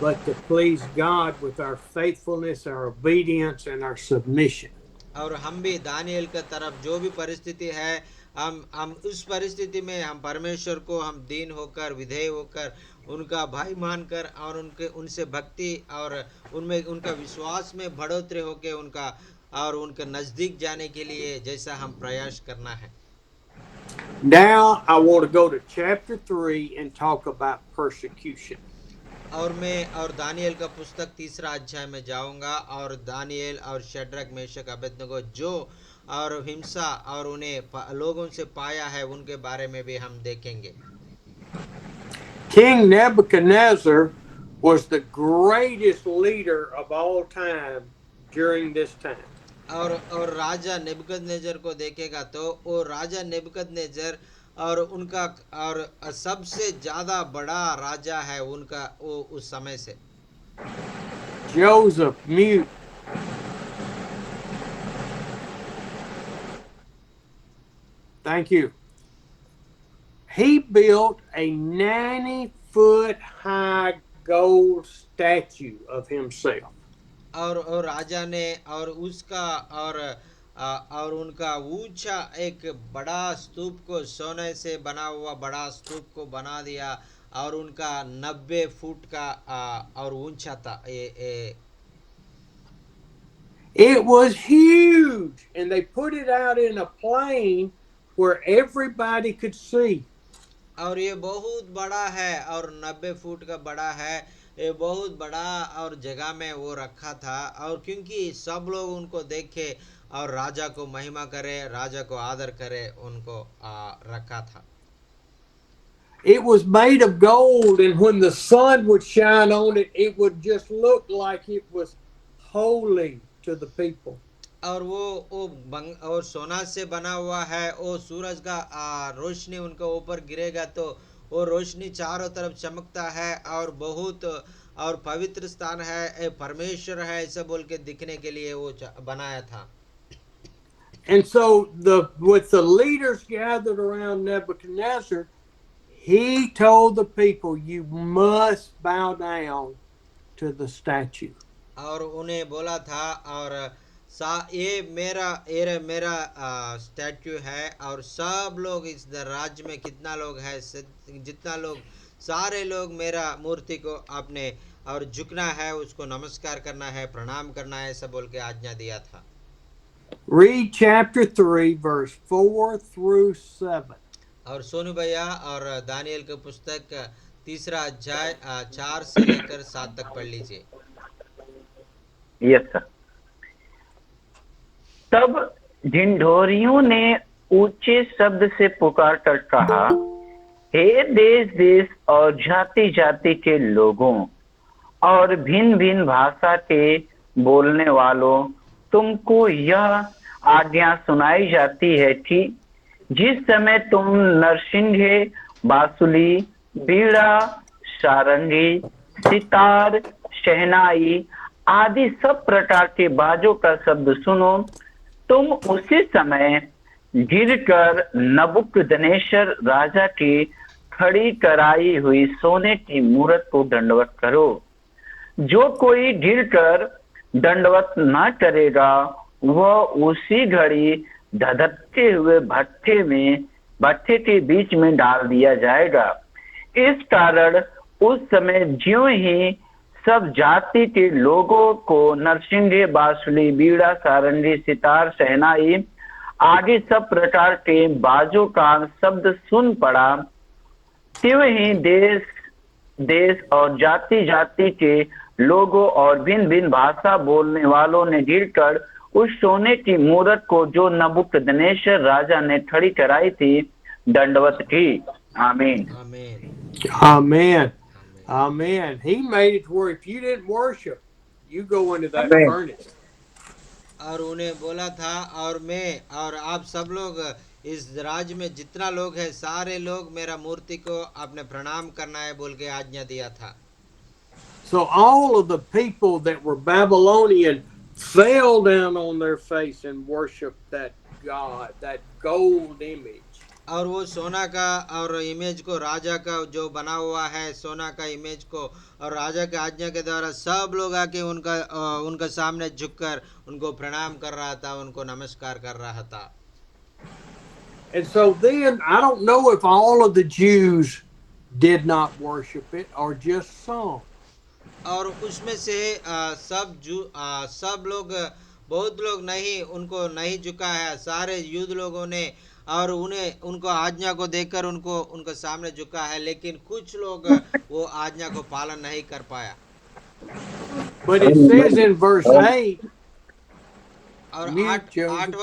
but to please God with our faithfulness, our obedience, and our submission. और हम भी दानिएल की तरफ जो भी परिस्थिति है, हम उस परिस्थिति में हम परमेश्वर को हम दीन होकर विधेय होकर उनका भाई मानकर और उनसे भक्ति और उनमें उनका विश्वास में बढ़ोतरी होकर उनका और उनके नजदीक जाने के लिए जैसा हम प्रयास करना है। Now I want to go to chapter 3 and talk about persecution. और मैं और दानिएल का पुस्तक 3 अध्याय में जाऊंगा और दानिएल और शद्रक मेशक अबेदनगो जो और हिंसा और उन्हें लोगों से पाया है उनके बारे में भी हम देखेंगे। King Nebuchadnezzar was the greatest leader of all time during this time. और राजा नेबुकदनेजर को देखेगा तो वो राजा नेबुकदनेजर और उनका और सबसे ज्यादा बड़ा राजा है उनका वो उस समय से। Joseph, mute. Thank you. He built a 90-foot high gold statue of himself. और राजा ने और उसका और उनका ऊंचा एक बड़ा स्तूप को सोने से बना हुआ बड़ा स्तूप को बना दिया और उनका 90 फुट का और ऊंचा था ये। It was huge, and they put it out in a plain where everybody could see. और ये बहुत बड़ा है और 90 फुट का बड़ा है, ये बहुत बड़ा और जगह में वो रखा था और क्योंकि सब लोग उनको देखे और राजा को महिमा करे, राजा को आदर करे, उनको रखा था। It was made of gold, and when the sun would shine on it, it would just look like it was holy to the people. और वो सोना से बना हुआ है, वो सूरज का रोशनी उनके ऊपर गिरेगा तो वो रोशनी चारों तरफ चमकता है और बहुत और पवित्र स्थान है, परमेश्वर है ऐसा बोल के दिखने के लिए वो बनाया था। And so with the leaders gathered around Nebuchadnezzar, he told the people, you must bow down to the statue. और उन्हें बोला था और ये मेरा स्टैच्यू है और सब लोग इस राज्य में कितना लोग है, जितना लोग सारे लोग मेरा मूर्ति को आपने और झुकना है, उसको नमस्कार करना है, प्रणाम करना है, ऐसा बोल के आज्ञा दिया था। Read chapter 3 verse 4 through 7. और सोनू भैया और दानिएल के पुस्तक 3 अध्याय 4 से लेकर 7 तक पढ़ लीजिए। Yes sir. तब ढिंढोरियों ने ऊंचे शब्द से पुकार कर कहा, हे देश देश और जाति जाति के लोगों और भिन्न भिन्न भाषा के बोलने वालों, तुमको यह आज्ञा सुनाई जाती है कि जिस समय तुम नरसिंघे, बांसुरी, बीड़ा, सारंगी, सितार, शहनाई आदि सब प्रकार के बाजों का शब्द सुनो, तुम उसी समय गिरकर नबूकदनेस्सर राजा की खड़ी कराई हुई सोने की मूरत को दंडवत करो। जो कोई गिरकर दंडवत न करेगा वह उसी घड़ी धधकते हुए भट्ठे के बीच में डाल दिया जाएगा। इस कारण उस समय ज्यों ही सब जाति के लोगों को नरसिंघे, बांसुरी, बीड़ा, सारंगी, सितार, शहनाई आदि सब प्रकार के बाजों का शब्द सुन पड़ा, त्यों ही देश देश और जाति जाति के लोगों और भिन्न भिन्न भाषा बोलने वालों ने गिरकर उस सोने की मूरत को जो नबूकदनेस्सर राजा ने खड़ी कराई थी दंडवत की। आमीन। आमीन। Amen. आमीन। Amen. He made it where if you didn't worship, you go into that Amen. furnace. और उन्हें बोला था, और मैं और आप सब लोग इस राज्य में जितना लोग हैं सारे लोग मेरा मूर्ति को आपने प्रणाम करना है बोल के आज्ञा दिया था। So all of the people that were Babylonian fell down on their face and worshiped that God, that gold image. और वो सोना का और इमेज को, राजा का जो बना हुआ है सोना का इमेज को, और राजा के आज्ञा के द्वारा सब लोग आके उनका सामने झुककर उनको प्रणाम कर रहा था, उनको नमस्कार कर रहा था। And so then I don't know if all of the Jews did not worship it or just some. और उसमें से सब लोग, बहुत लोग नहीं, उनको नहीं झुका है, सारे युद्ध लोगों ने और उनको आज्ञा को देखकर उनको सामने झुका है, लेकिन कुछ लोग वो आज्ञा को पालन नहीं कर पाया। But it says in verse 8, और Mute, Joseph.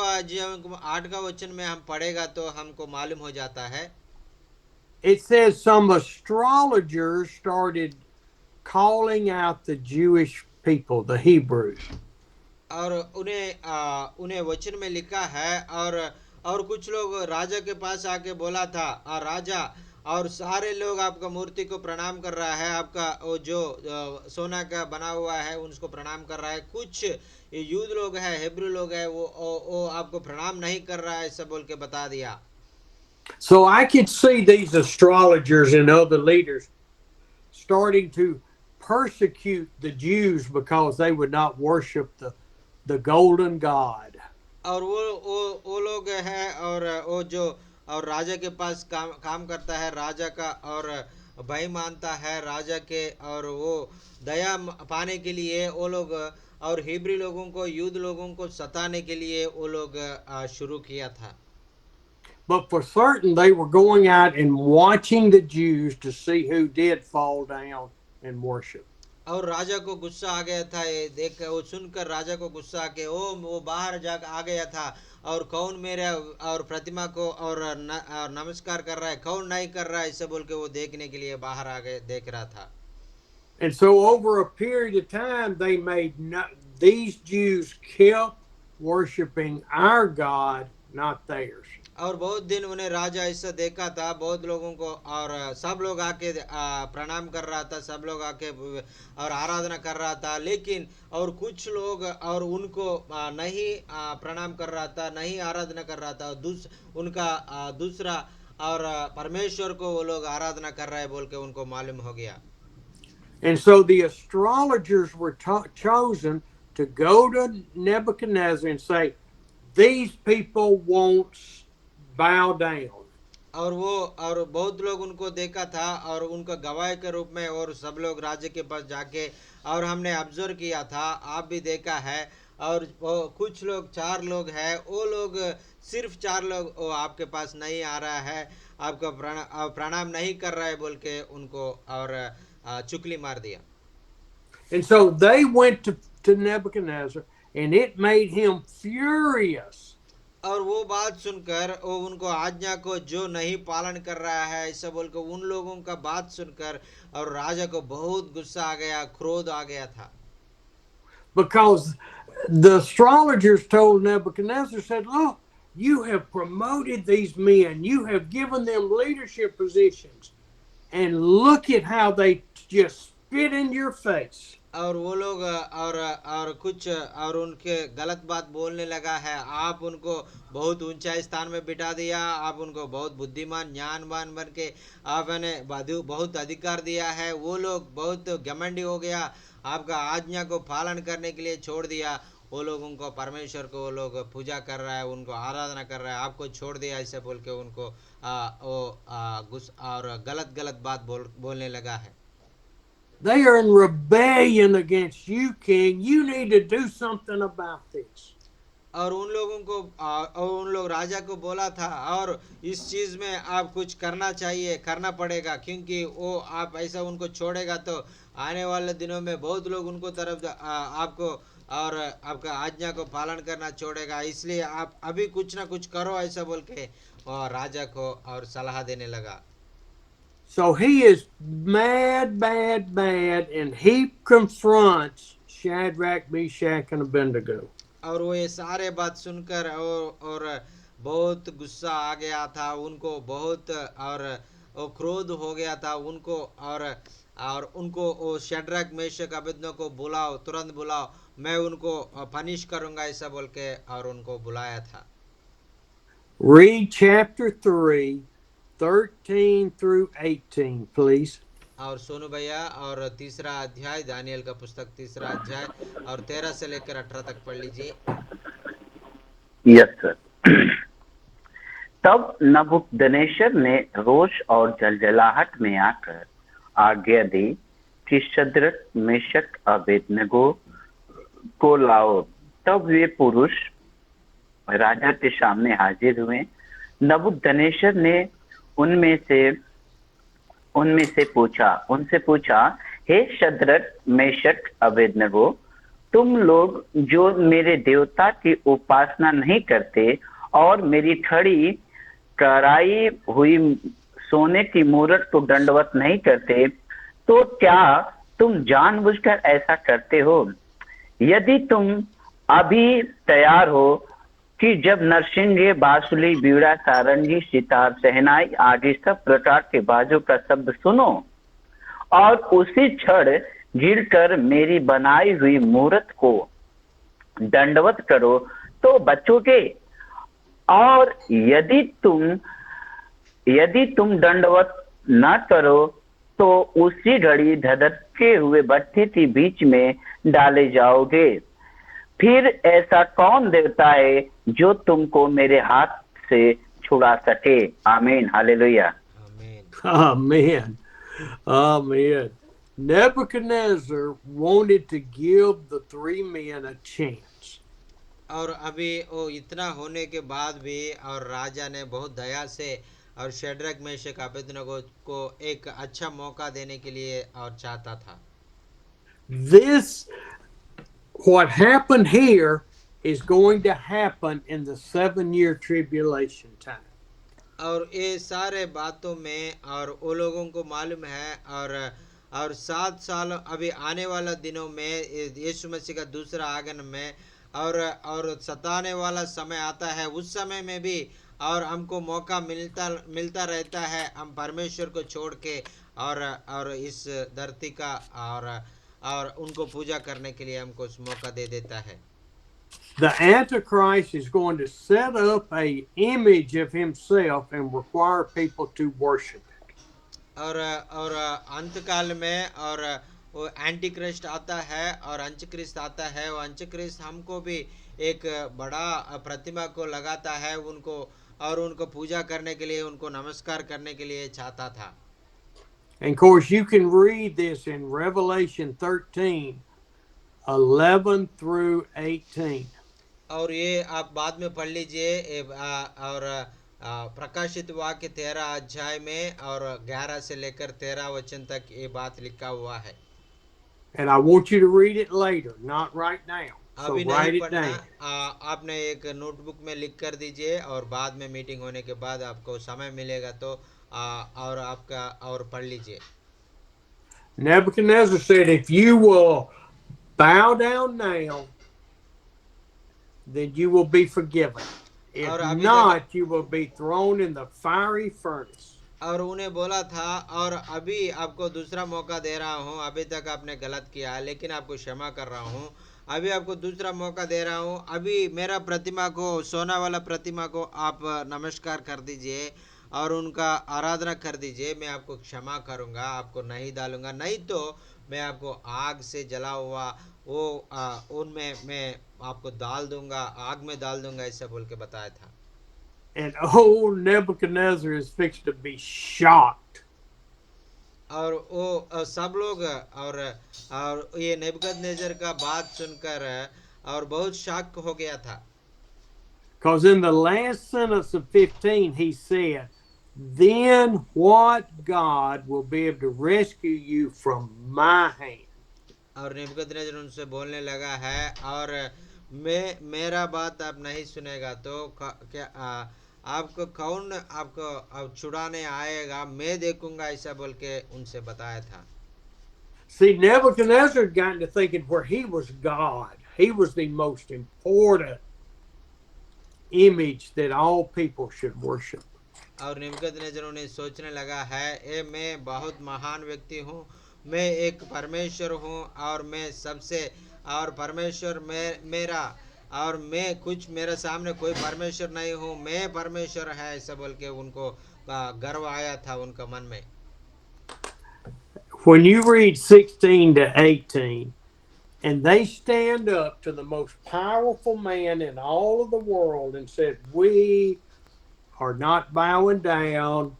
8वां वचन में हम पढ़ेगा तो हमको मालूम हो जाता है। it says some astrologers started calling out the Jewish people, the Hebrews. और उन्हें वचन में लिखा है, और कुछ लोग राजा के पास आके बोला था, राजा और सारे लोग आपका मूर्ति को प्रणाम कर रहा है, आपका वो जो सोना का बना हुआ है उसको प्रणाम कर रहा है, कुछ यूद लोग हैं, हिब्रू लोग हैं, वो आपको प्रणाम नहीं कर रहा है, ऐसा बोल के बता दिया। So I could see these astrologers and other leaders starting to persecute the Jews because they would not worship the golden God. और वो लोग हैं, और वो जो और राजा के पास काम करता है, राजा का और भाई मानता है राजा के, और वो दया पाने के लिए वो लोग और हिब्री लोगों को, यूद लोगों को सताने के लिए वो लोग शुरू किया था। But for certain they were going out and watching the Jews to see who did fall down and worship. और राजा को गुस्सा आ गया था, ये देख वो सुनकर राजा को गुस्सा आके वो बाहर जा आ गया था, और कौन मेरे और प्रतिमा को और नमस्कार कर रहा है, कौन नहीं कर रहा है, ऐसे बोल के वो देखने के लिए बाहर आ गए, देख रहा था। And so over a period of time they made these Jews kept worshiping our God, not theirs. और बहुत दिन उन्हें राजा ऐसा देखा था, बहुत लोगों को, और सब लोग आके प्रणाम कर रहा था, सब लोग आके और आराधना कर रहा था, लेकिन और कुछ लोग और उनको नहीं प्रणाम कर रहा था, नहीं आराधना कर रहा था, उनका दूसरा और परमेश्वर को वो लोग आराधना कर रहा है बोल के उनको मालूम हो गया। And so the astrologers were chosen to go to Nebuchadnezzar and say, these people won't bow down. और बहुत लोग उनको देखा था, और उनका गवाह के रूप में, और सब लोग राज्य के पास जाके, और हमने ऑब्जर्व किया था, आप भी देखा है, और कुछ लोग 4 लोग हैं, वो लोग सिर्फ 4 लोग वो आपके पास नहीं आ रहा है, आपका प्रणाम नहीं कर रहा है बोल के उनको और चुगली मार दिया। And so they went to Nebuchadnezzar and it made him furious. और वो बात सुनकर, वो उनको आज्ञा को जो नहीं पालन कर रहा है ऐसा बोल कर, उन लोगों का बात सुनकर और राजा को बहुत गुस्सा आ गया, क्रोध आ गया था। Because the astrologers told Nebuchadnezzar, said, look, you have promoted these men, you have given them leadership positions, and look at how they just spit in your face. और वो लोग और कुछ और उनके गलत बात बोलने लगा है, आप उनको बहुत ऊंचाई स्थान में बिठा दिया, आप उनको बहुत बुद्धिमान ज्ञानवान बन के आपने बहुत अधिकार दिया है, वो लोग बहुत घमंडी हो गया, आपका आज्ञा को पालन करने के लिए छोड़ दिया, वो लोगों को परमेश्वर को वो लोग पूजा कर रहा है, उनको आराधना कर रहा है, आपको छोड़ दिया ऐसे बोल के उनको और गलत बात बोलने लगा है। They are in rebellion against you, king. You need to do something about this. और उन लोगों को और उन लोग राजा को बोला था, और इस चीज में आप कुछ करना चाहिए, करना पड़ेगा, क्योंकि वो आप ऐसा उनको छोड़ेगा तो आने वाले दिनों में बहुत लोग उनको तरफ आपको और आपका आज्ञा को पालन करना छोड़ेगा, इसलिए आप अभी कुछ ना कुछ करो, ऐसा बोल के और राजा को और सलाह देने लगा। So he is mad, mad, mad, and he confronts Shadrach, Meshach, and Abednego. और वो ये सारे बात सुनकर और बहुत गुस्सा आ गया था उनको, बहुत और वो क्रोध हो गया था उनको, और उनको वो शड्रक मेशक अबेदनो को बुलाओ, तुरंत बुलाओ, मैं उनको पनिश करूंगा, ऐसा बोल के और उनको बुलाया था। Read chapter 3, 13 through 18, please. और सोनू भैया और तीसरा अध्याय, दानियल का पुस्तक तीसरा अध्याय और 13 से लेकर 18 तक पढ़ लीजिए। Yes sir. तब नबूकदनेस्सर ने रोष और जलजलाहट में आकर आज्ञा दी कि शद्रक मेशक अबेदनगो को लाओ। तब वे पुरुष राजा के सामने हाजिर हुए। नबूकदनेस्सर ने उनसे पूछा, हे शद्रक मेशक अबेदनगो, तुम लोग जो मेरे देवता की उपासना नहीं करते और मेरी खड़ी कराई हुई सोने की मूरत को दंडवत नहीं करते, तो क्या तुम जानबूझकर ऐसा करते हो? यदि तुम अभी तैयार हो कि जब नरसिंगे, बांसुरी, बीड़ा, सारंगी, सितार, शहनाई आदि सब प्रकार के बाजों का शब्द सुनो और उसी क्षण गिरकर मेरी बनाई हुई मूरत को दंडवत करो तो बचोगे, और यदि तुम दंडवत न करो तो उसी घड़ी धधकते हुए भट्ठी के बीच में डाले जाओगे। फिर ऐसा कौन देवता है जो तुमको मेरे हाथ से छुड़ा सके? आमीन, हालेलुया। आमीन। Amen. Amen. Nebuchadnezzar wanted to give the three men a chance. और अभी वो इतना होने के बाद भी और राजा ने बहुत दया से और शड्रक मेशक अबेदनगो को एक अच्छा मौका देने के लिए और चाहता था। What happened here is going to happen in the 7-year tribulation time. और ये सारे बातों में और वो लोगों को मालूम है और 7 साल अभी आने वाला दिनों में यीशु मसीह का दूसरा आगमन में और सताने वाला समय आता है, उस समय में भी और हमको मौका मिलता रहता है, हम परमेश्वर को छोड़ के और इस धरती का और उनको पूजा करने के लिए हमको मौका दे देता है। The Antichrist is going to set up an image of himself and require people to worship it. और अंतकाल में और वो एंटी क्रिस्ट आता है और अंचक्रिस्त आता है। वो अंचक्रिस्त हमको भी एक बड़ा प्रतिमा को लगाता है, उनको पूजा करने के लिए, उनको नमस्कार करने के लिए चाहता था। And of course, you can read this in Revelation 13, 11 through 18. और ये आप बाद में पढ़ लीजिए और प्रकाशित वाक्य 13 अध्याय में और 11 से लेकर 13 वचन तक ये बात लिखा हुआ है। And I want you to read it later, not right now. So अभी write नहीं it पढ़ना, down. आपने एक नोटबुक में लिख कर दीजिए और बाद में मीटिंग होने के बाद आपको समय मिलेगा तो और आपका और पढ़ लीजिए। Nebuchadnezzar said, if you will bow down now, then you will be forgiven. If not, you will be thrown in the fiery furnace. और उन्हें बोला था, और अभी आपको दूसरा मौका दे रहा हूँ, अभी तक आपने गलत किया लेकिन आपको क्षमा कर रहा हूँ, अभी आपको दूसरा मौका दे रहा हूँ, अभी मेरा प्रतिमा को, सोना वाला प्रतिमा को आप नमस्कार कर दीजिए और उनका आराधना कर दीजिए, मैं आपको क्षमा करूँगा, आपको नहीं डालूंगा, नहीं तो मैं आपको आग से जला हुआ वो उनमें मैं आपको डाल दूंगा, आग में डाल दूंगा, ऐसा बोल के बताया था। And old Nebuchadnezzar is fixed to be shocked. और वो सब लोग और ये नेबुकदनेस्सर का बात सुनकर और बहुत शॉक हो गया था। Because in the last sentence of 15, he said, then what God will be able to rescue you from my hand. और नेबूकदनेस्सर उनसे बोलने लगा है, और मेरा बात आप नहीं सुनेगा तो क्या आपको कौन आपको अब छुड़ाने आएगा, मैं देखूंगा, ऐसा बोल के उनसे बताया था। See, Nebuchadnezzar got into thinking where he was God. He was the most important image that all people should worship. और नेबूकदनेस्सर उन्हें सोचने लगा है, ए मैं बहुत महान व्यक्ति हूँ, मैं एक परमेश्वर हूँ, और मैं सबसे, और परमेश्वर मेरा, और मैं कुछ, मेरे सामने कोई परमेश्वर नहीं हूँ, मैं परमेश्वर है, ऐसा बोल के उनको गर्व आया था उनका मन में। When you read 16 to 18, and they stand up to the most powerful man in all of the world and said, we are not bowing down,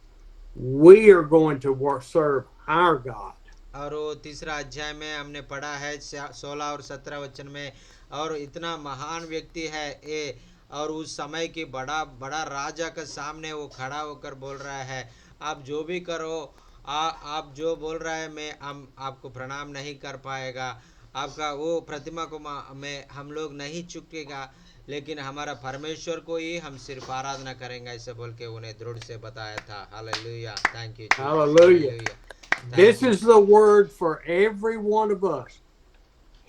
we are going to serve our God. और वो तीसरा अध्याय में हमने पढ़ा है 16 और 17 वचन में, और इतना महान व्यक्ति है ये, और उस समय की बड़ा बड़ा राजा के सामने वो खड़ा होकर बोल रहा है, आप जो भी करो, आप जो बोल रहा है, मैं आपको प्रणाम नहीं कर पाएगा, आपका वो प्रतिमा को में हम लोग नहीं चुकेगा, लेकिन हमारा परमेश्वर को ही हम सिर्फ आराधना करेंगे, ऐसे बोल के उन्हें दृढ़ से बताया था। Hallelujah, thank you Jesus, Hallelujah. This is the word for every one of us.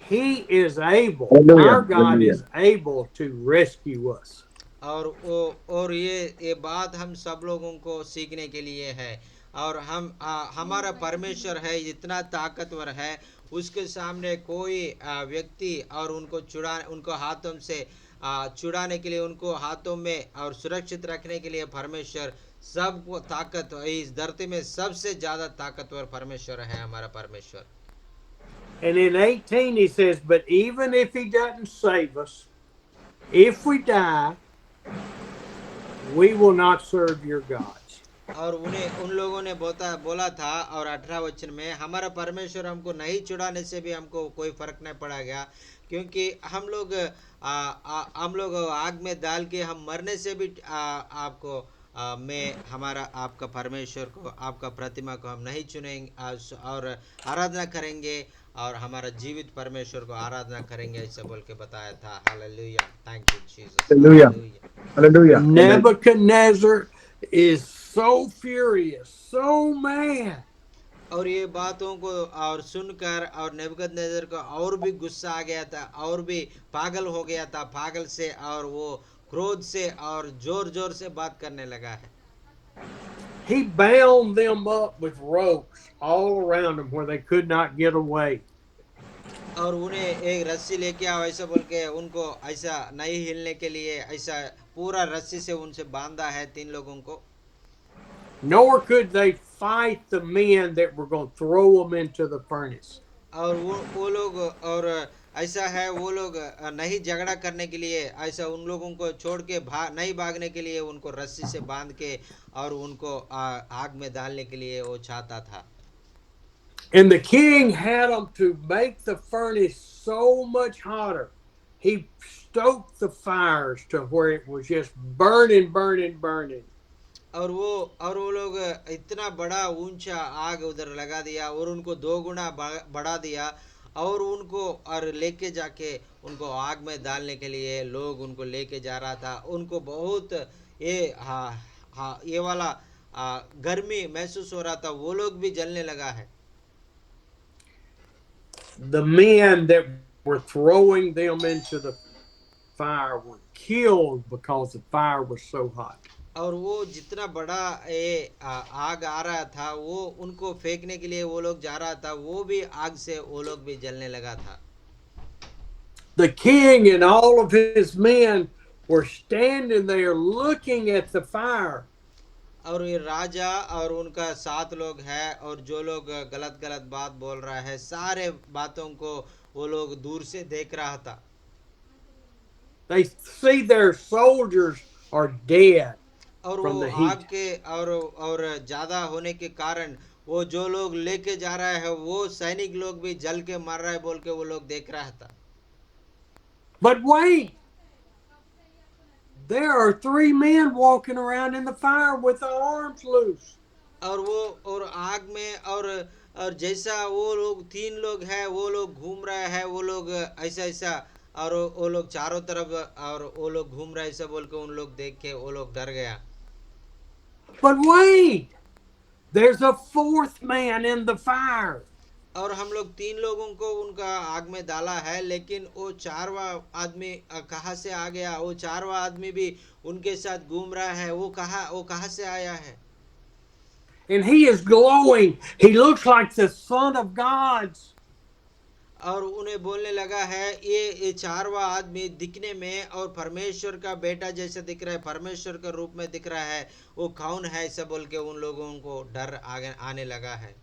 He is able, Hallelujah. our God Hallelujah. is able to rescue us. और ये बात हम सब लोगों को सीखने के लिए है, और हमारा परमेश्वर है इतना ताकतवर है, उसके सामने कोई व्यक्ति और उनको हाथों से छुड़ाने के लिए, उनको हाथों में और सुरक्षित रखने के लिए परमेश्वर सबको ताकत, इस धरती में सबसे ज्यादा ताकतवर परमेश्वर है हमारा परमेश्वर। And in 18 he says, but even if he doesn't save us, if we die, we will not serve your gods. और उन लोगों ने बोला था, और 18 वचन में, हमारा परमेश्वर हमको नहीं छुड़ाने से भी हमको कोई फर्क नहीं पड़ा गया, क्योंकि हम लोग आग में डाल के हम मरने से भी आपको मैं हमारा आपका परमेश्वर को, आपका प्रतिमा को हम नहीं चुनेंगे और आराधना करेंगे, और हमारा जीवित परमेश्वर को आराधना करेंगे, ऐसा बोल के बताया था। Hallelujah, thank you Jesus. Hallelujah. Hallelujah. Nebuchadnezzar is so furious, so mad. और ये बातों को और सुनकर और नेबूकदनेस्सर को और भी गुस्सा आ गया था, और भी पागल हो गया था, पागल से, और वो क्रोध से और जोर जोर से बात करने लगा है। He bound them up with ropes all around them where they could not get away. और उन्हें एक रस्सी लेके आओ, ऐसा बोल के उनको ऐसा नहीं हिलने के लिए ऐसा पूरा रस्सी से उनसे बांधा है 3 लोगों को। Nor could they fight the men that were going to throw them into the furnace. और वो लोग, और ऐसा है वो लोग नहीं झगड़ा करने के लिए, ऐसा उन लोगों को छोड़ के नहीं भागने के लिए उनको रस्सी से बांध के और उनको आग में डालने के लिए वो चाहता था। And the king had them to make the furnace so much hotter. He stoked the fires to where it was just burning, burning, burning. और वो लोग इतना बड़ा ऊंचा आग उधर लगा दिया, और उनको 2 गुना बढ़ा दिया, और उनको और लेके जाके उनको आग में डालने के लिए लोग उनको लेके जा रहा था। उनको बहुत ये वाला गर्मी महसूस हो रहा था, वो लोग भी जलने लगा है। The men that were throwing them into the fire were killed because the fire was so hot. और वो जितना बड़ा ये आग आ रहा था, वो उनको फेंकने के लिए वो लोग जा रहा था, वो भी आग से वो लोग भी जलने लगा था। The king and all of his men were standing there looking at the fire. और ये राजा और उनका 7 लोग हैं, और जो लोग गलत गलत बात बोल रहा है, सारे बातों को वो लोग दूर से देख रहा था। They see their soldiers are dead. और वो आग के और ज्यादा होने के कारण वो जो लोग लेके जा रहा है, वो सैनिक लोग भी जल के मर रहा है बोल के वो लोग देख रहा था। But wait, there are three men walking around in the fire with their arms loose. और वो और आग में और जैसा वो लोग तीन लोग हैं वो लोग घूम रहे हैं वो लोग ऐसा ऐसा और वो लोग चारों तरफ और वो लोग घूम रहे ऐसा बोल के उन लोग देख के वो लोग डर गया But wait, there's a fourth man in the fire. और हम लोग तीन लोगों को उनका आग में डाला है लेकिन वो चारवा आदमी कहाँ से आ गया वो चारवा आदमी भी उनके साथ घूम रहा है वो कहाँ से आया है And he is glowing. He looks like the Son of God. और उन्हें बोलने लगा है ये चारवा आदमी दिखने में और परमेश्वर का बेटा जैसा दिख रहा है परमेश्वर का रूप में दिख रहा है वो कौन है ऐसा बोल के उन लोगों को डर आने लगा है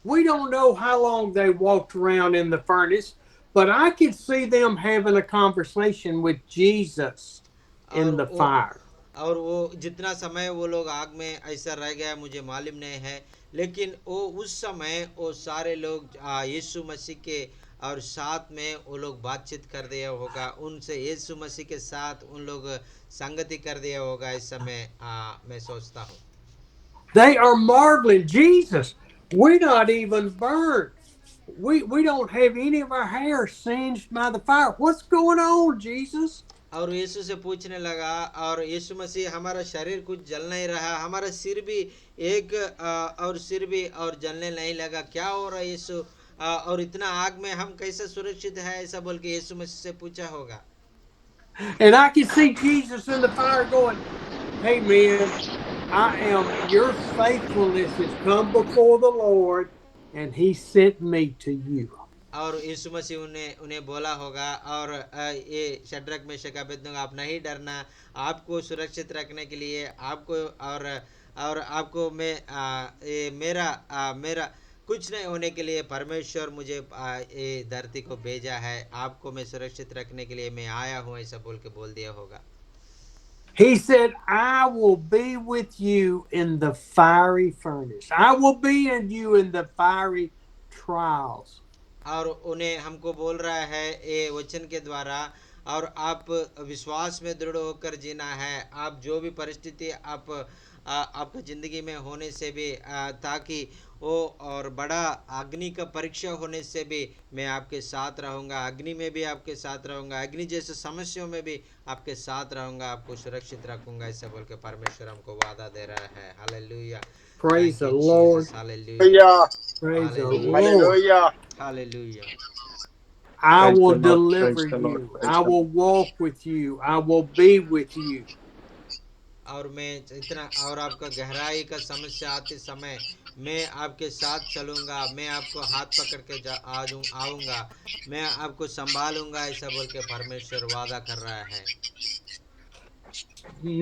We don't know how long they walked around in the furnace, but I could see them having a conversation with Jesus in the fire. और वो जितना समय वो लोग आग में ऐसा रह गया मुझे मालूम नहीं है लेकिन वो उस समय वो सारे लोग यीशु मसीह के और साथ में वो लोग बातचीत कर दिया होगा उनसे यीशु मसीह के साथ उन लोग संगति कर दिया होगा इस समय मैं सोचता हूँ They are marveling. Jesus, we're not even burned. We don't have any of our hair singed by the fire. What's going on, Jesus? और यीशु से पूछने लगा और यीशु मसीह हमारा शरीर कुछ जल नहीं रहा हमारा सिर भी और सिर भी और जलने नहीं लगा क्या हो रहा है यीशु और इतना आग में हम कैसे सुरक्षित है ऐसा बोल के यीशु मसीह से पूछा होगा And I can see Jesus in the fire going, hey man, your faithfulness has come before the Lord and he sent me to you. और यीशु मसीह उन्हें बोला होगा और ये शद्रक मेशक अबेदनगो आप नहीं डरना आपको सुरक्षित रखने के लिए आपको और आपको मैं ये मेरा कुछ नहीं होने के लिए परमेश्वर मुझे ये धरती को भेजा है आपको मैं सुरक्षित रखने के लिए मैं आया हूँ ऐसा बोल के बोल दिया होगा He said, I will be with you in the fiery furnace. I will be in you in the fiery trials. और उन्हें हमको बोल रहा है ये वचन के द्वारा और आप विश्वास में दृढ़ होकर जीना है आप जो भी परिस्थिति आपका जिंदगी में होने से भी ताकि वो और बड़ा अग्नि का परीक्षा होने से भी मैं आपके साथ रहूंगा अग्नि में भी आपके साथ रहूंगा अग्नि जैसे समस्याओं में भी आपके साथ रहूंगा आपको सुरक्षित रखूंगा ऐसा बोल के परमेश्वर हमको वादा दे रहा है hallelujah Praise the Lord. Hallelujah. Praise the Lord. Hallelujah. Hallelujah. I Praise will the Lord, deliver praise the Lord, you. praise I the will walk with you. I will be with you. और मैं इतना और आपका गहराई का समस्या आते समय मैं आपके साथ चलूंगा मैं आपको हाथ पकड़ के आऊंगा मैं आपको संभालूंगा ऐसा बोल के परमेश्वर वादा कर रहा है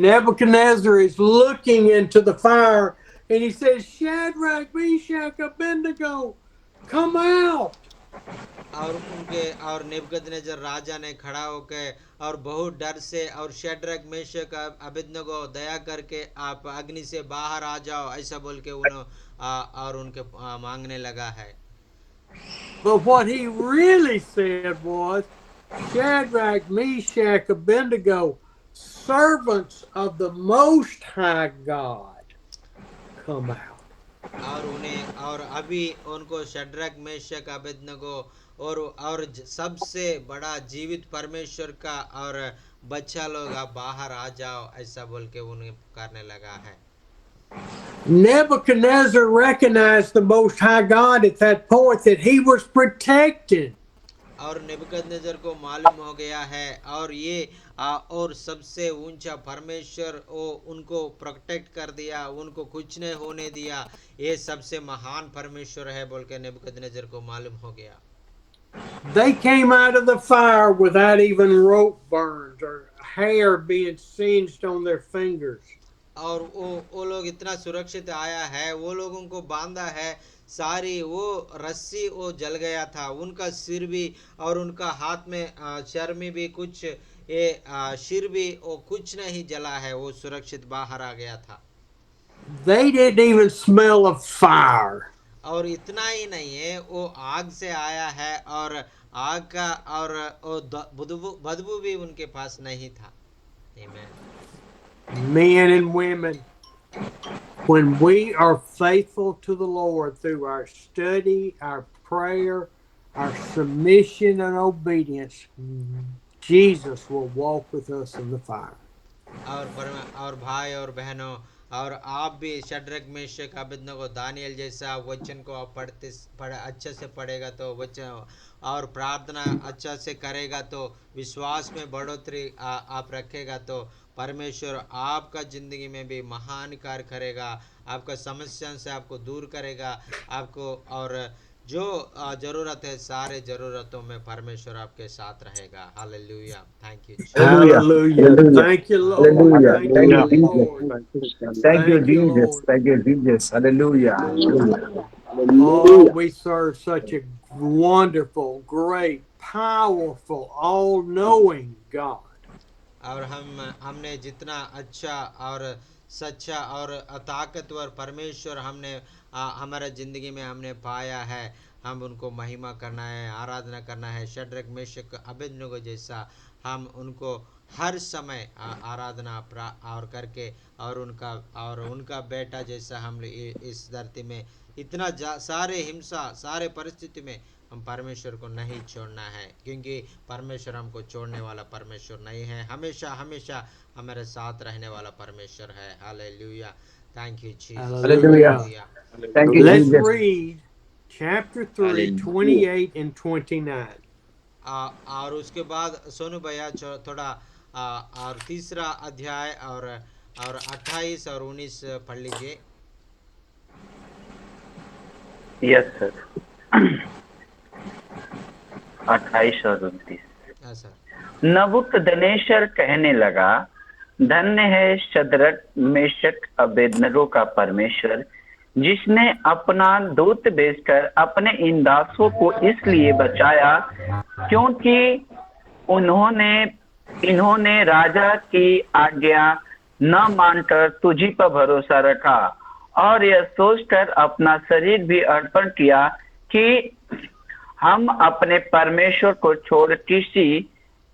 Nebuchadnezzar is looking into the fire and he says, Shadrach, Meshach, Abednego, come out. और नेबुकदनेस्सर राजा ने खड़ा होकर और बहुत डर से और शद्रक मेशक अबेदनगो दया करके आप अग्नि से बाहर आ जाओ ऐसा बोल के और उनके मांगने लगा है But what he really said was, Shadrach, Meshach, Abednego, servants of the Most High God, come out. और अभी उनको शद्रक मेशक अबेदनगो और सबसे बड़ा जीवित परमेश्वर का और बच्चा लोग आप बाहर आ जाओ ऐसा बोल के उन्हें पुकारने लगा है Nebuchadnezzar recognized the Most High God at that point that he was protected. और नेबुकदनेस्सर को मालूम हो गया है और ये और सबसे ऊंचा परमेश्वर वो उनको प्रोटेक्ट कर दिया उनको कुछ नहीं होने दिया ये सबसे महान परमेश्वर है बोल के नेबुकदनेस्सर को मालूम हो गया They came out of the fire without even rope burns or hair being singed on their fingers. और वो लोग इतना सुरक्षित आया है वो लोगों को बांधा है सारी वो रस्सी वो जल गया था उनका सिर भी और उनका हाथ में चर्मी भी कुछ ये सिर भी वो कुछ नहीं जला है वो सुरक्षित बाहर आ गया था They didn't even smell of fire. और इतना ही नहीं है वो आग से आया है और आग का और बदबू भी उनके पास नहीं था Amen. Men and women, when we are faithful to the Lord through our study, our prayer, our submission and obedience, Jesus will walk with us in the fire. और भाई और बहनों, और आप भी शड्रक मेशक अबेदनगो दानियल जैसा वचन को आप अच्छे से पढ़ेगा तो वचन और प्रार्थना अच्छा से करेगा तो विश्वास में बढ़ोतरी आप रखेगा तो परमेश्वर आपका जिंदगी में भी महान कार्य करेगा, आपका समस्या से आपको दूर करेगा, आपको और जो जरूरत है सारे जरूरतों में परमेश्वर आपके साथ रहेगा। Hallelujah, thank you Hallelujah. Jesus. Hallelujah. Hallelujah. Thank you, Lord. Hallelujah. Thank Thank you, you, Hallelujah. Jesus. Lord. Thank you, Thank you, Jesus. Lord. Thank you, Jesus. Hallelujah. Oh, we serve such a wonderful, great, powerful, all knowing God. और हमने जितना अच्छा और सच्चा और ताकतवर परमेश्वर हमने हमारे ज़िंदगी में हमने पाया है, हम उनको महिमा करना है, आराधना करना है। शड्रक मेशक अबेदनगो जैसा हम उनको हर समय आराधना और करके और उनका बेटा जैसा हम इस धरती में इतना सारे हिंसा सारे परिस्थिति में हम परमेश्वर को नहीं छोड़ना है, क्योंकि परमेश्वर हमको छोड़ने वाला परमेश्वर नहीं है, हमेशा हमेशा हमारे साथ रहने वाला परमेश्वर है। Hallelujah, thank you Jesus. Hallelujah. Hallelujah. Thank you, Let's Jesus. read chapter 3, 28 and 29. और उसके बाद सोनू भैया थोड़ा और तीसरा अध्याय और 28 और 19 पढ़ लीजिए। Yes sir. 28 और 29। हाँ सर। नबूकदनेस्सर कहने लगा, धन्य है शद्रक मेशक अबेदनगो का परमेश्वर, जिसने अपना दूत भेजकर अपने इन दासों को इसलिए बचाया क्योंकि इन्होंने राजा की आज्ञा न मानकर तुझी पर भरोसा रखा और यह सोचकर अपना शरीर भी अर्पण किया कि हम अपने परमेश्वर को छोड़ किसी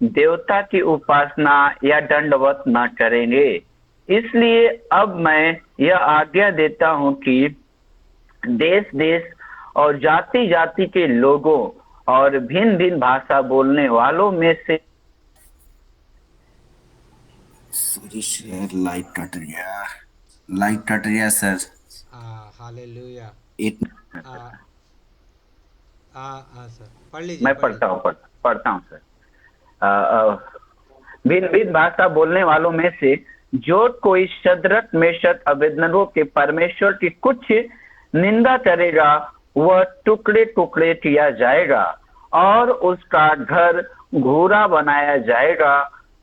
देवता की उपासना या दंडवत न करेंगे। इसलिए अब मैं यह आज्ञा देता हूं कि देश देश और जाति जाति के लोगों और भिन्न भिन्न भाषा बोलने वालों में से लाइट कट रही है सर। हालेलुया। सर पढ़ लीजिए। मैं पढ़ता हूँ सर। भिन्न भिन्न भाषा बोलने वालों में से जो कोई शद्रक मेशक अबेदनगो के परमेश्वर की कुछ निंदा करेगा वह टुकड़े टुकड़े किया जाएगा और उसका घर घूरा बनाया जाएगा,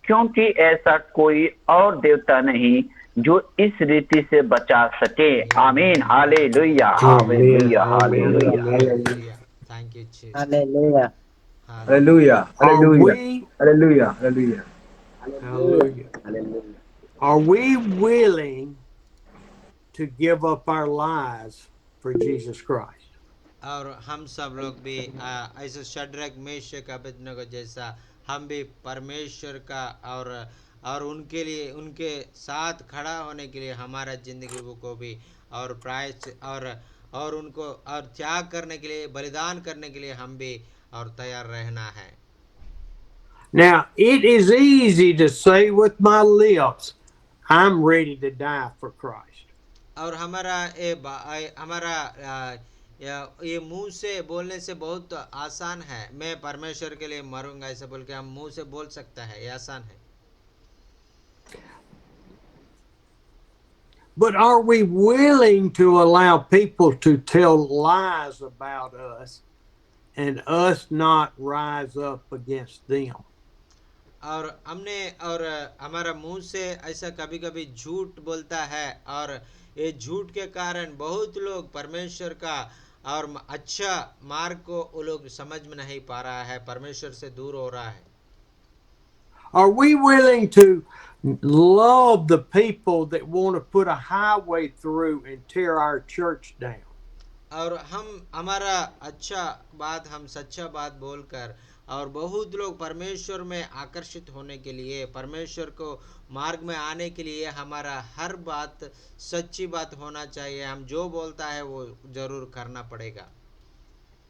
क्योंकि ऐसा कोई और देवता नहीं जो इस रीति से बचा सके। आमीन। Hallelujah, hallelujah, hallelujah. Thank you Jesus. Hallelujah. Hallelujah. Are Hallelujah. we, Hallelujah. Hallelujah. hallelujah, are we willing to give up our lives for Jesus Christ? और हम सब लोग भी ऐसे शड्रक मेशक अबेदनगो जैसा हम भी परमेश्वर का और उनके लिए उनके साथ खड़ा होने के लिए हमारा जिंदगी को भी और प्रायश्चित और उनको और त्याग करने के लिए बलिदान करने के लिए हम भी और तैयार रहना है। Now, it is easy to say with my lips, I'm ready to die for Christ. और ये मुंह से बोलने से बहुत आसान है, मैं परमेश्वर के लिए मरूंगा ऐसे बोल के हम मुंह से बोल सकता है, ये आसान है। But are we willing to allow people to tell lies about us and us not rise up against them? और हमारा मुंह से ऐसा कभी कभी झूठ बोलता है और ये झूठ के कारण बहुत लोग परमेश्वर का और अच्छा मार्ग को वो लोग समझ में नहीं पा रहा है, परमेश्वर से दूर हो रहा है। Are we willing to love the people that want to put a highway through and tear our church down? और हम हमारा अच्छा बात हम सच्चा बात बोलकर और बहुत लोग परमेश्वर में आकर्षित होने के लिए, परमेश्वर को मार्ग में आने के लिए हमारा हर बात सच्ची बात होना चाहिए। हम जो बोलता है वो जरूर करना पड़ेगा।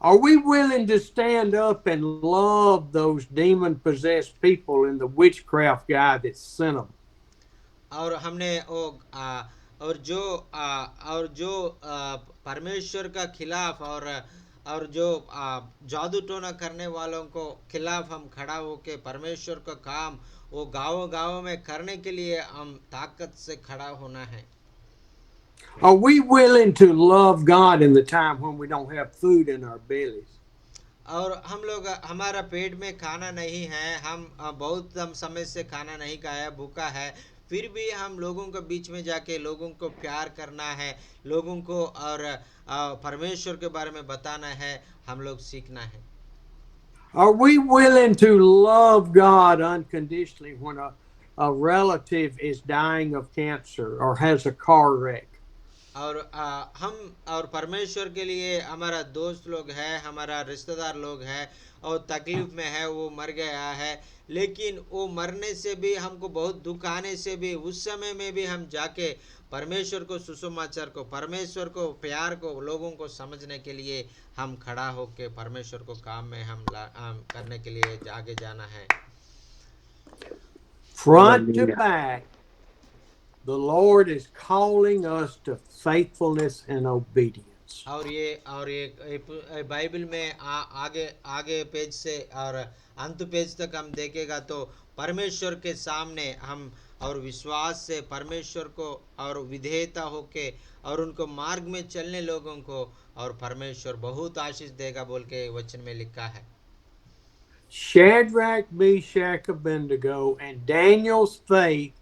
Are we willing to stand up and love those demon possessed people and the witchcraft guy that sent them? और हमने वो और जो परमेश्वर का खिलाफ और जो जादू टोना करने वालों को खिलाफ हम खड़ा होके परमेश्वर का काम वो गाँव में करने के लिए हम ताकत से खड़ा होना है। Are we willing to love God in the time when we don't have food in our bellies? और हम लोग हमारा पेट में खाना नहीं है, हम बहुत समय से खाना नहीं खाया, भूखा है, फिर भी हम लोगों के बीच में जाके लोगों को प्यार करना है, लोगों को और परमेश्वर के बारे में बताना है, हम लोग सीखना है। Are we willing to love God unconditionally when a relative is dying of cancer or has a car wreck? और हम और परमेश्वर के लिए हमारा दोस्त लोग है, हमारा रिश्तेदार लोग है और तकलीफ में है, वो मर गया है, लेकिन वो मरने से भी हमको बहुत दुख आने से भी उस समय में भी हम जाके परमेश्वर को सुसमाचार को, परमेश्वर को प्यार को, लोगों को समझने के लिए हम खड़ा होके परमेश्वर को काम में हम करने के लिए आगे जाना है। Front to back, the Lord is calling us to faithfulness and obedience. और ये बाइबल में आगे पेज से और अंत पेज तक हम देखेगा तो परमेश्वर के सामने हम और विश्वास से परमेश्वर को और विधेयता होके और उनको मार्ग में चलने लोगों को और परमेश्वर बहुत आशीष देगा बोल के वचन में लिखा है। Shadrach, Meshach, Abednego, and Daniel's faith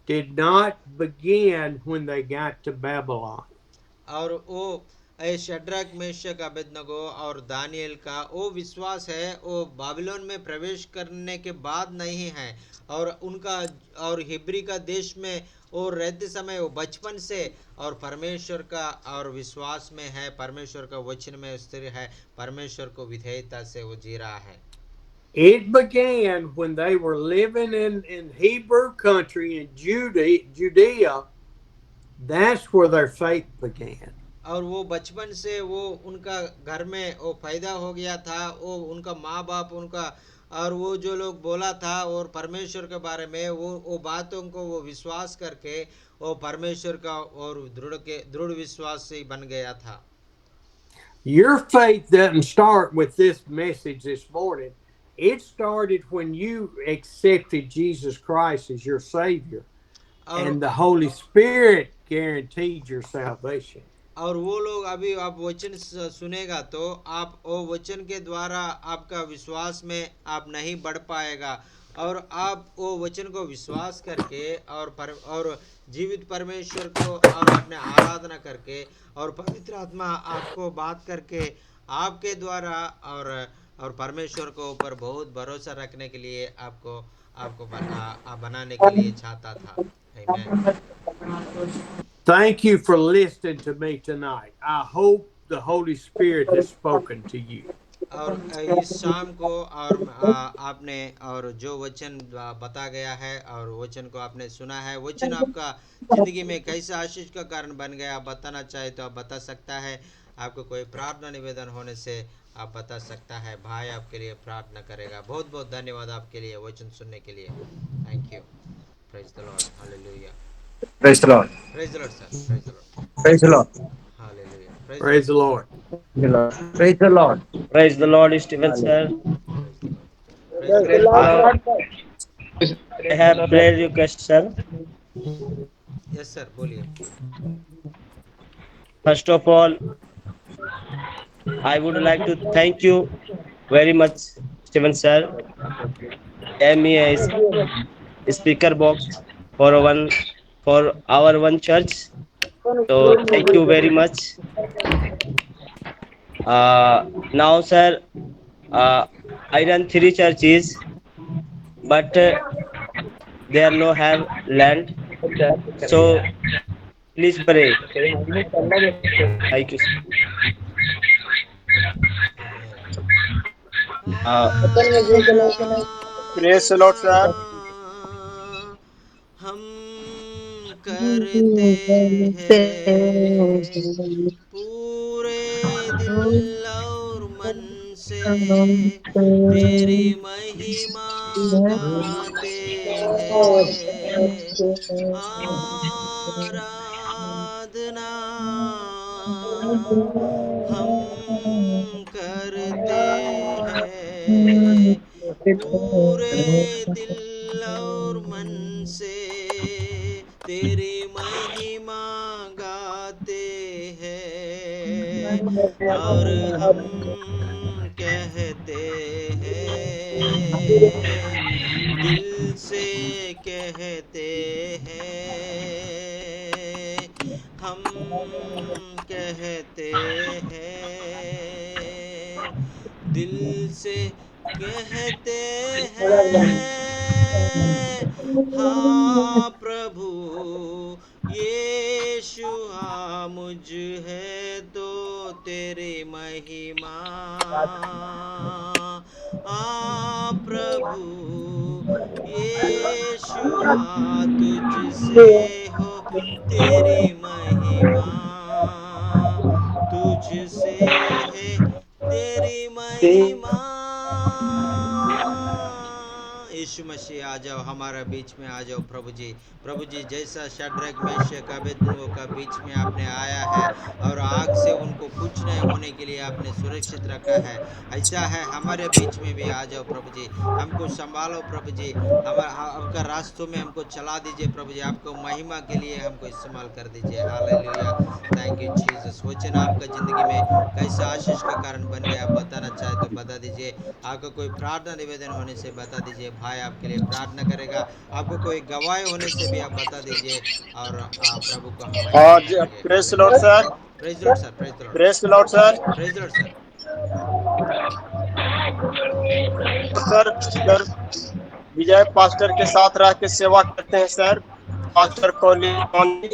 did not begin when they got to Babylon. और वो शड्रक, मेशक, अबेदनगो और दानियल का वो विश्वास है वो बाबिलोन में प्रवेश करने के बाद नहीं है, और उनका और हिब्री का देश में वो रहते समय वो बचपन से और परमेश्वर का और विश्वास में है, परमेश्वर का वचन में स्थिर है, परमेश्वर को विधेयता से वो जी रहा है। It began when they were living in Hebrew country in Judea. That's where their faith began. और वो बचपन से वो उनका घर में वो पैदा हो गया था, वो उनका माँ बाप उनका और वो जो लोग बोला था और परमेश्वर के बारे में वो बातों को वो विश्वास करके वो परमेश्वर का और दृढ़ विश्वास से बन गया था। Your faith doesn't start with this message this morning. It started when you accepted Jesus Christ as your Savior, and the Holy Spirit guaranteed your salvation. और वो लोग अभी आप वचन सुनेगा तो आप वो वचन के द्वारा आपका विश्वास में आप नहीं बढ़ पाएगा, और आप वो वचन को विश्वास करके और जीवित परमेश्वर को और अपने आराधना करके और पवित्र आत्मा आपको बात करके आपके द्वारा और परमेश्वर को ऊपर बहुत भरोसा रखने के लिए आपको बनाने के लिए चाहता था। आमीन। Thank you for listening to me tonight. I hope the Holy Spirit has spoken to you. और इस शाम को और आपने और जो वचन बता गया है और वचन को आपने सुना है, वचन आपका जिंदगी में कैसा आशीष का कारण बन गया, आप बताना चाहे तो आप बता सकता है। आपको कोई प्रार्थना निवेदन होने से आप बता सकता है, भाई आपके लिए प्रार्थना करेगा। बहुत बहुत धन्यवाद आपके लिए वचन सुनने के लिए। Thank you. Praise the Lord. Hallelujah. Praise the Lord. Praise the Lord, sir. Praise the Lord. Praise the Lord. Hallelujah. Praise the Lord. Praise the Lord. Praise the Lord, Stephen sir. Praise the Lord. I have prayer request, sir. Yes, sir. बोलिए। First of all, I would like to thank you very much, Stephen sir. Gave me a speaker box for our one church. So thank you very much. Now, sir, I run 3 churches, but there no have land. So please pray. Thank you, sir. Praise Lord sir. हम करते हैं पूरे दिल और मन से, तेरी महिमा गाते हैं, आराधना हम करते हैं पूरे दिल और मन से, तेरी महिमा गाते हैं, और हम कहते हैं, दिल से कहते हैं, हम कहते हैं, दिल से कहते हैं, हाँ प्रभु यीशु हाँ मुझ है तो तेरी महिमा, हाँ प्रभु यीशु हाँ तुझसे हो तेरी महिमा, तुझसे है तेरी महिमा। यीशु मसीह आ जाओ, हमारा बीच में आ जाओ प्रभु जी। प्रभु जी जैसा शद्रक मेशक अबेदनगो का बीच में आपने आया है और आग से उनको कुछ नहीं होने के लिए आपने सुरक्षित रखा है, ऐसा है हमारे बीच में भी आ जाओ प्रभु जी। हमको संभालो प्रभु जी, आपका रास्तों में हमको चला दीजिए प्रभु जी, आपको महिमा के लिए हमको इस्तेमाल कर दीजिए। Hallelujah, thank you Jesus. वचन आपका ज़िंदगी में कैसा आशीष का कारण बन गया, आप बताना चाहे तो बता दीजिए। आपको कोई प्रार्थना निवेदन होने से बता दीजिए, भाई आपके लिए प्रार्थना करेगा। आपको कोई गवाही होने से भी आप बता दीजिए और प्रभु को हम महिमा हाँ जी, दिखाएंगे। Praise Lord hallelujah, sir. Praise Lord sir, praise Lord, praise Lord sir. Praise Lord sir. Sir sir Vijay pastor के साथ रह के सेवा करते हैं sir. Pastor colony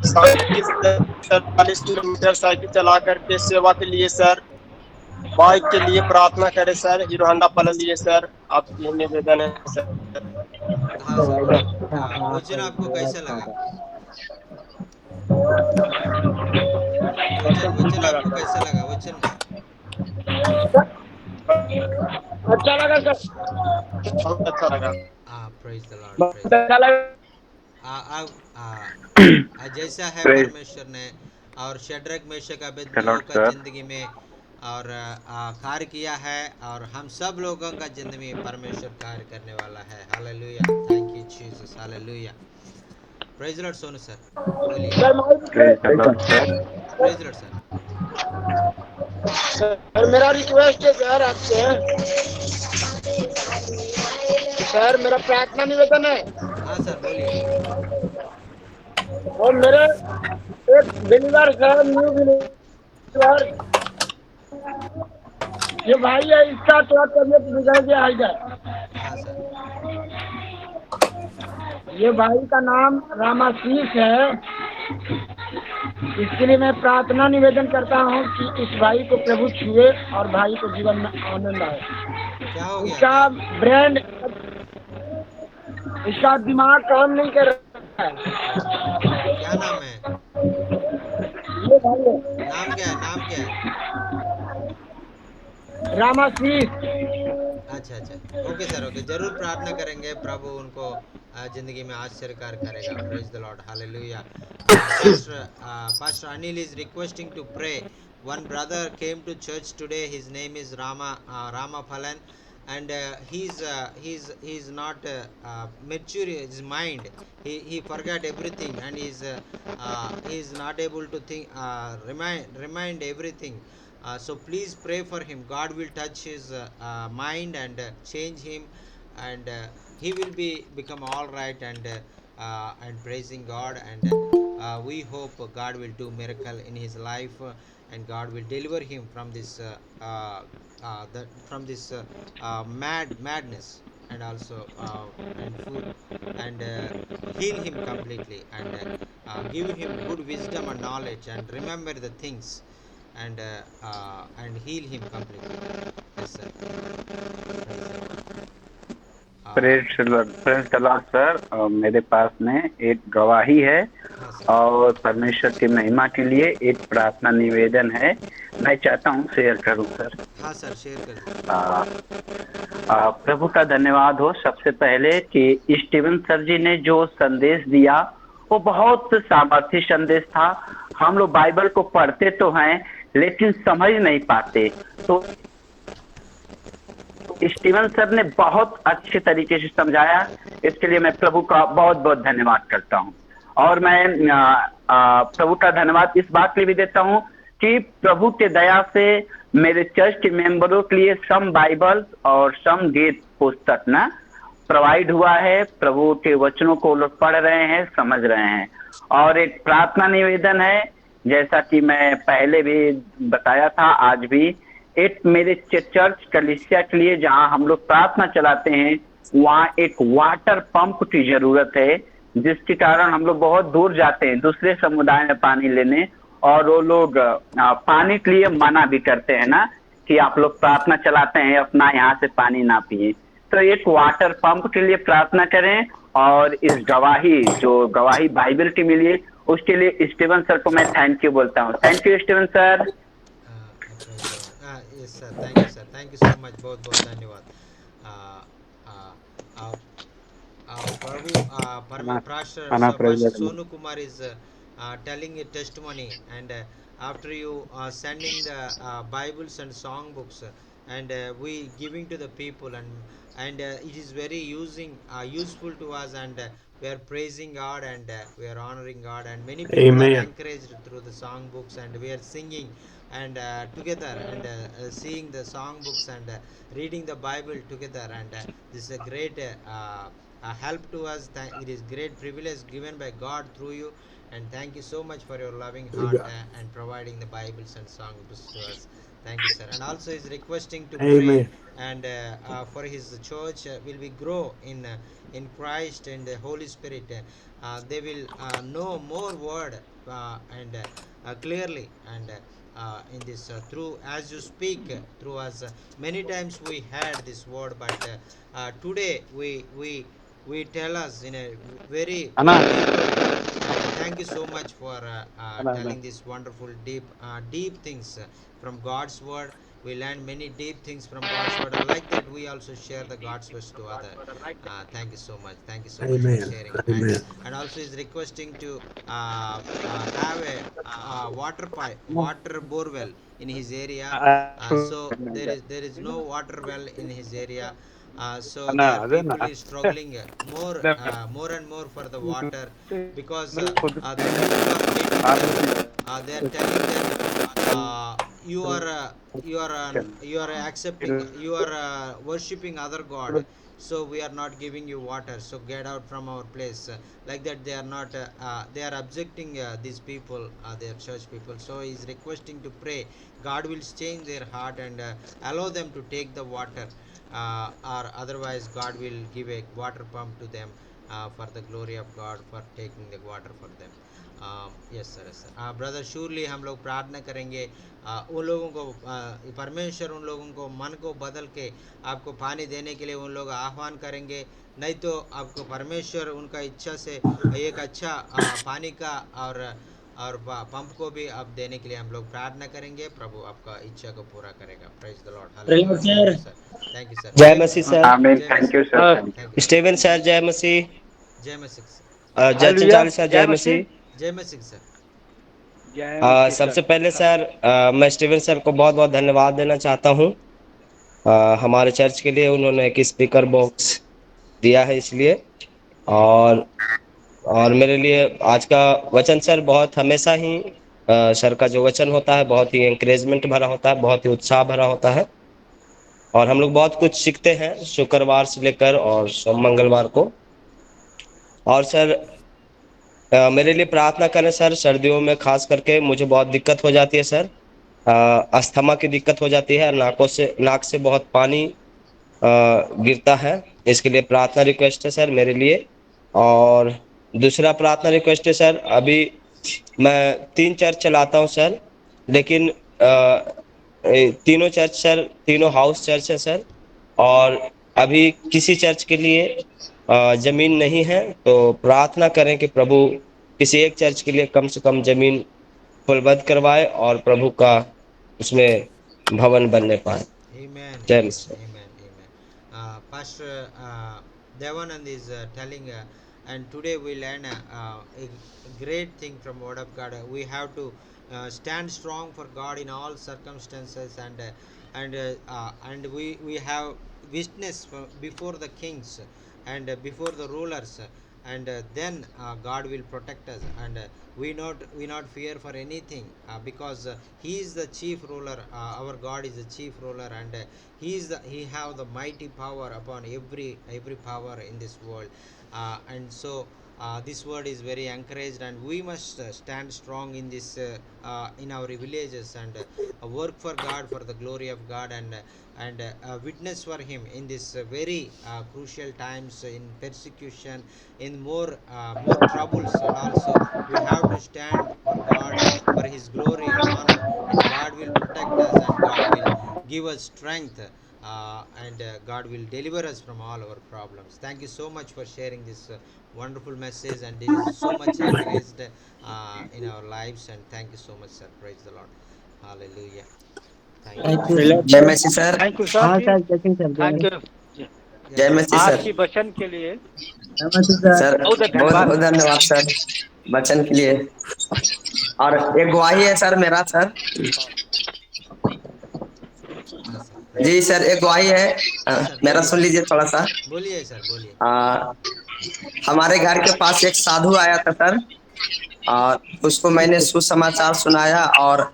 40 kilometre cycle चला करके सेवा के लिए सर, बाइक के लिए प्रार्थना करें सर, हीरो होंडा पलट लिए सर, आपकी निवेदन है सर। हाँ सर, वचन आपको कैसा लगा? वचन वचन लगा आपको सर, कैसा लगा? वचन अच्छा लगा सर, बहुत अच्छा लगा। Praise the Lord, praise the अच्छा लगा। लॉर्ड। जैसा है प्रेज परमेश्वर ने और शड्रक मेशक द अबेदनगो लॉर्ड का सर। जिंदगी में और कार्य किया है, और हम सब लोगों का जिंदगी में परमेश्वर कार्य करने वाला है। Hallelujah, thank you Jesus, hallelujah. Praise Lord Sonu sir, बोलिए। Praise the Lord sir. Praise Lord sir. Sir मेरा रिक्वेस्ट है सर आपसे, सर मेरा प्रार्थना निवेदन है। हाँ सर, बोलिए। और मेरे एक बिलीवर सर, न्यू बिलीवर, ये भाई है, इसका थोड़ा तबियत बिगड़ गया है इधर। हाँ सर। ये भाई का नाम रामाशीष है। इसके लिए मैं प्रार्थना निवेदन करता हूँ कि इस भाई को प्रभु छुए और भाई को जीवन में आनंद आए। क्या हो गया? इसका क्या ब्रेन, इसका दिमाग काम नहीं कर रहा है। क्या नाम है? ये भाई है नाम क्या है? नाम क्या है? रामाशीष। अच्छा अच्छा, ओके सर, ओके, जरूर प्रार्थना करेंगे, प्रभु उनको जिंदगी में आश्चर्यकार करेगा। Praise the Lord, hallelujah. Pastor Anil is requesting to pray. One brother came to church today. His name is Rama Phalan, and he's not mature in his mind. He forgot everything, and he's not able to think, remind everything. So please pray for him. God will touch his mind and change him, and he will become all right, and praising God, and we hope God will do miracle in his life, and God will deliver him from this madness, and also and food, and heal him completely, and give him good wisdom and knowledge, and remember the things, and heal him completely. Yes, sir. Praise the Lord sir. मेरे पास में एक गवाही है हाँ sir. और परमेश्वर की महिमा के लिए एक प्रार्थना निवेदन है, मैं चाहता हूँ शेयर करूँ सर। हाँ सर, शेयर कर दीजिए। प्रभु का धन्यवाद हो सबसे पहले कि स्टीवन सर जी ने जो संदेश दिया वो बहुत सामर्थ्य संदेश था। हम लोग बाइबल को पढ़ते तो हैं लेकिन समझ नहीं पाते, तो स्टीवन सर ने बहुत अच्छे तरीके से समझाया। इसके लिए मैं प्रभु का बहुत बहुत धन्यवाद करता हूँ। और मैं प्रभु का धन्यवाद इस बात के लिए भी देता हूँ कि प्रभु के दया से मेरे चर्च के मेंबरों के लिए सम बाइबल और सम गीत पुस्तक ना प्रोवाइड हुआ है। प्रभु के वचनों को लोग पढ़ रहे हैं, समझ रहे हैं। और एक प्रार्थना निवेदन है, जैसा कि मैं पहले भी बताया था, आज भी एक मेरे चर्च कलीसिया के लिए जहां हम लोग प्रार्थना चलाते हैं वहां एक वाटर पंप की जरूरत है, जिसके कारण हम लोग बहुत दूर जाते हैं दूसरे समुदाय में पानी लेने, और वो लोग पानी के लिए मना भी करते हैं ना कि आप लोग प्रार्थना चलाते हैं अपना यहाँ से पानी ना पिए। तो एक वाटर पंप के लिए प्रार्थना करें। और इस गवाही जो गवाही बाइबल की मिली है उसके लिए स्टीवन सर को मैं थैंक यू बोलता हूँ। Thank you Steven sir. Yes sir, thank you sir, thank you so much, बहुत बहुत धन्यवाद। Prabhu, Pastor Sonu Kumar is telling a testimony, and after you sending the Bibles and song books, and we giving to the people, and it is very useful to us, and we are praising God, and we are honoring God, and many people are encouraged through the song books, and we are singing and together, and seeing the song books, and reading the Bible together, and this is a great help to us. It is great privilege given by God through you, and thank you so much for your loving heart and providing the Bibles and songs to us. Thank you, sir. And also is requesting to pray, and for his church will be grow in Christ and the Holy Spirit. They will know more word and clearly, and in this through as you speak through us. Many times we had this word, but today we tell us in a very thank you so much for telling this wonderful deep things from God's word. We learn many deep things from God's word, and like that we also share the God's words to other. Thank you so much, thank you so much for sharing. And also is requesting to have a water bore well in his area. So there is no water well in his area. So the people is struggling more and more for the water, because the people are hating them. They are telling them you are accepting, you are worshipping other god, so we are not giving you water, so get out from our place. Like that they are not they are objecting these people, their church people. So he is requesting to pray God will change their heart and allow them to take the water, or otherwise God will give a water pump to them for the glory of God, for taking the water for them. Yes sir, yes sir. Brother surely हम लोग प्रार्थना करेंगे उन लोगों को, परमेश्वर उन लोगों को मन को बदल के आपको पानी देने के लिए उन लोग आह्वान करेंगे, नहीं तो आपको परमेश्वर उनका इच्छा से एक अच्छा पानी का और पंप को भी आप देने के लिए हम लोग प्रार्थना करेंगे। प्रभु आपका इच्छा को पूरा करेगा। Praise the Lord, hallelujah sir. Thank you sir. जय मसीह सर। आमीन। Thank you sir. Steven sir जय मसीह। जय मसीह सर। जय चंचाल सर जय मसीह। जय मसीह सर। सबसे पहले सर मैं स्टीवन सर को बहुत बहुत धन्यवाद देना चाहता हूँ हमारे चर्च के लिए। उन्होंने एक स्पीकर बॉक्स दिया है इसलिए, और मेरे लिए आज का वचन सर बहुत हमेशा ही सर का जो वचन होता है बहुत ही एंकरेजमेंट भरा होता है, बहुत ही उत्साह भरा होता है, और हम लोग बहुत कुछ सीखते हैं शुक्रवार से लेकर और सोम मंगलवार को। और सर मेरे लिए प्रार्थना करें सर। सर्दियों में खास करके मुझे बहुत दिक्कत हो जाती है सर, अस्थमा की दिक्कत हो जाती है, नाक से बहुत पानी गिरता है। इसके लिए प्रार्थना रिक्वेस्ट है सर मेरे लिए। और दूसरा प्रार्थना रिक्वेस्ट है सर, अभी मैं 3 चर्च चलाता हूं सर, लेकिन तीनों चर्च सर, तीनों हाउस चर्च है सर। और अभी किसी चर्च के लिए जमीन नहीं है, तो प्रार्थना करें कि प्रभु किसी एक चर्च के लिए कम से कम जमीन फुलबद्ध करवाए और प्रभु का उसमें भवन बनने पाए। Amen, जय amen, Masih. amen, amen. Pastor Devanand is telling, and today we learn a great thing from Word of God. We have to stand strong for God in all circumstances, and we have witness before the kings and before the rulers, and then God will protect us, and we not fear for anything, because he is the chief ruler. Our God is the chief ruler, and he have the mighty power upon every power in this world, and so this word is very encouraged, and we must stand strong in this in our villages, and work for God, for the glory of God, and witness for him in this very crucial times, in persecution, in more troubles, and also we have to stand for God, for his glory and honor, and God will protect us, and God will give us strength, and God will deliver us from all our problems. Thank you so much for sharing this wonderful message, and this is so much encouraged in our lives, and thank you so much, sir. Praise the Lord. Hallelujah. Thank you. Thank you जय मसीह sir. Thank you sir हाँ जी, sir, जय sir, thank you Yes, जय sir. मसीह sir. आपकी वचन के लिए जय मसीह sir. Sir बहुत बहुत धन्यवाद। बहुत धन्यवाद सर वचन के लिए। और एक गवाही है सर मेरा सर। हाँ सर, praise जी the सर, एक गवाही है। हाँ सर, मेरा बोलिए सुन लीजिए थोड़ा सा। बोलिए सर, बोलिए। हमारे घर के पास एक साधु आया था सर, और उसको मैंने सुसमाचार सुनाया और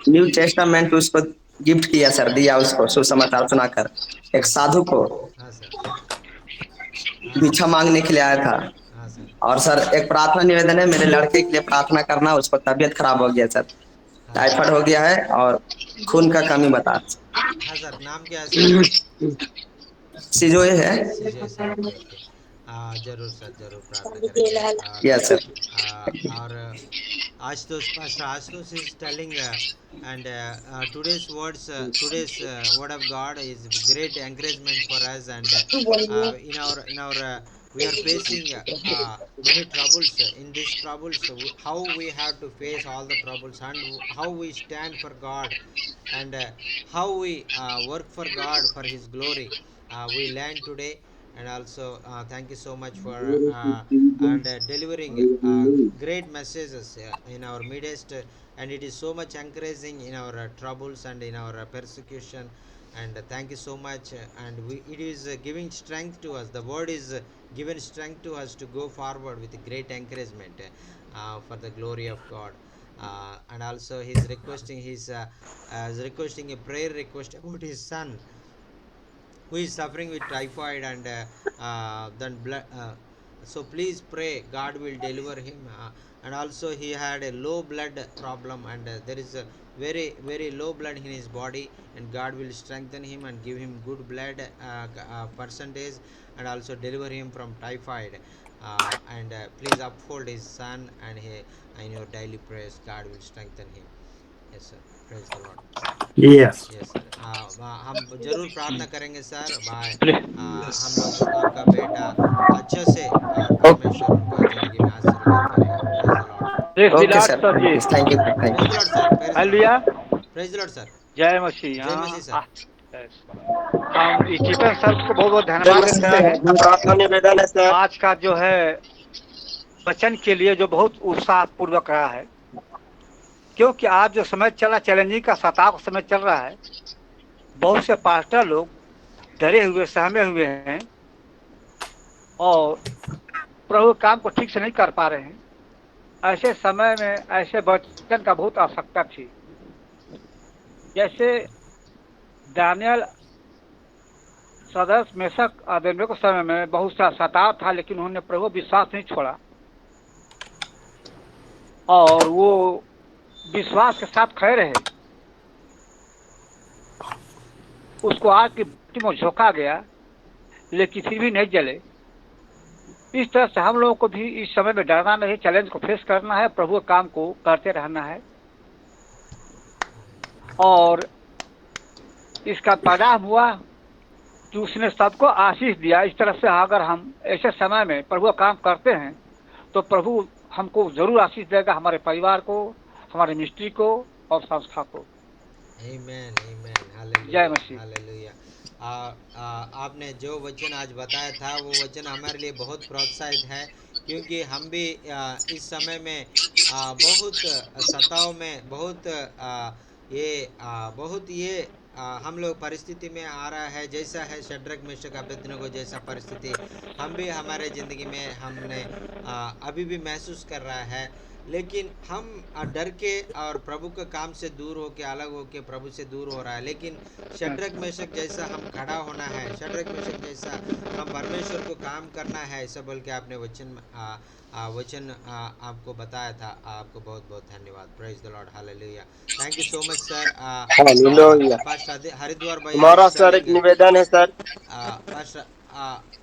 न्यू टेस्टामेंट उसको गिफ्ट किया सर, दिया उसको सुसमाचार सुनाकर। एक साधु को हाँ सर, हाँ सर, भिक्षा मांगने के लिए आया था। हाँ सर, और सर एक प्रार्थना निवेदन है, मेरे लड़के के लिए प्रार्थना करना। उसको तबीयत खराब हो गया सर, हाँ टाइफाइड सर, हो गया है और खून का कमी बता। हाँ सर। नाम क्या है सर? सिजोए है। सिजय सर, ओके ओके। जरूर सर, जरूर प्रार्थना करेंगे। Yes sir. और Ashutosh, Pastor Ashutosh is telling, and today's word of God is great encouragement for us, and in our we are facing many troubles. In these troubles, how we have to face all the troubles, and how we stand for God, and how we work for God for His glory. We learned today, and also thank you so much for and delivering great messages in our midst, and it is so much encouraging in our troubles and in our persecution, and thank you so much, and it is giving strength to us. The word is given strength to us to go forward with great encouragement for the glory of God. And also he's requesting a prayer request about his son who is suffering with typhoid, and then blood, so please pray God will deliver him, and also he had a low blood problem, and there is a very low blood in his body, and God will strengthen him and give him good blood percentage, and also deliver him from typhoid, and please uphold his son, and in your daily prayers God will strengthen him. Yes sir, praise the Lord. Yes. Yes sir, हम जरूर प्रार्थना करेंगे sir. Bye. हम लोग आपका बेटा अच्छे से, और परमेश्वर उनको ज़िंदगी में आशीर्वाद करेगा। Praise the Lord. Praise the okay Lord sir, sir जी, thank you sir, thank praise the you. Lord sir, praise the Lord, hallelujah, praise the Lord sir. जय मसीह। जय मसीह सर। हम चीतन सर को बहुत बहुत जय धन्यवाद मसीह देते सर। हैं प्रार्थना निवेदन है सर। आज का जो है वचन के लिए, जो बहुत उत्साह पूर्वक रहा है, क्योंकि आज जो समय चला, चैलेंजिंग का सताव समय चल रहा है। बहुत से पास्टर लोग डरे हुए, सहमे हुए हैं, और प्रभु काम को ठीक से नहीं कर पा रहे हैं। ऐसे समय में ऐसे वचन का बहुत आवश्यकता थी। जैसे दानियल, सदस्य, मेशक, अबेदनगो के समय में बहुत सा सताव था, लेकिन उन्होंने प्रभु विश्वास नहीं छोड़ा, और वो विश्वास के साथ खड़े रहे। उसको आग की भट्टी में झोंका गया, लेकिन फिर भी नहीं जले। इस तरह से हम लोगों को भी इस समय में डरना नहीं, चैलेंज को फेस करना है, प्रभु के काम को करते रहना है। और इसका परिणाम हुआ कि उसने सबको आशीष दिया। इस तरह से अगर हम ऐसे समय में प्रभु का काम करते हैं तो प्रभु हमको जरूर आशीष देगा, हमारे परिवार को, हमारे मिनिस्ट्री को और संस्था को। आमीन आमीन जय हालेलुया मसीह। हालेलुया। आपने जो वचन आज बताया था वो वचन हमारे लिए बहुत प्रोत्साहित है, क्योंकि हम भी इस समय में बहुत सताव में बहुत बहुत ये हम लोग परिस्थिति में आ रहा है, जैसा है शड्रक मेशक अबेदनगो जैसा परिस्थिति हम भी हमारे ज़िंदगी में हमने अभी भी महसूस कर रहा है। लेकिन हम डर के और प्रभु के काम से दूर होके अलग होके प्रभु से दूर हो रहा है, लेकिन शड्रक मेशक जैसा हम खड़ा होना है, शड्रक मेशक जैसा हम परमेश्वर को काम करना है, ऐसा बोल के आपने वचन आपको बताया था। आपको बहुत बहुत धन्यवाद। Praise the Lord hallelujah. Thank you so much sir. Hallelujah. Pastor Haridwar भैया हमारा इज सर एक टेलिंग निवेदन है sir.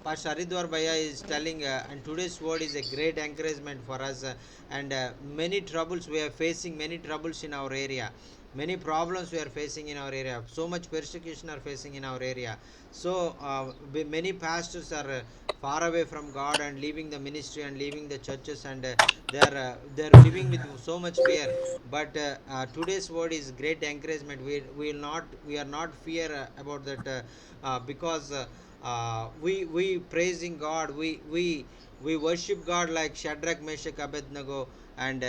Pastor Haridwar Bhaiya is telling, and today's word is a great encouragement for us, and many troubles we are facing, many troubles in our area, many problems we are facing in our area, so much persecution are facing in our area. So many pastors are far away from God and leaving the ministry and leaving the churches, and they are living with so much fear. But today's word is great encouragement. We are not fear about that, because we praising God, we worship God like Shadrach, Meshach, Abednego, and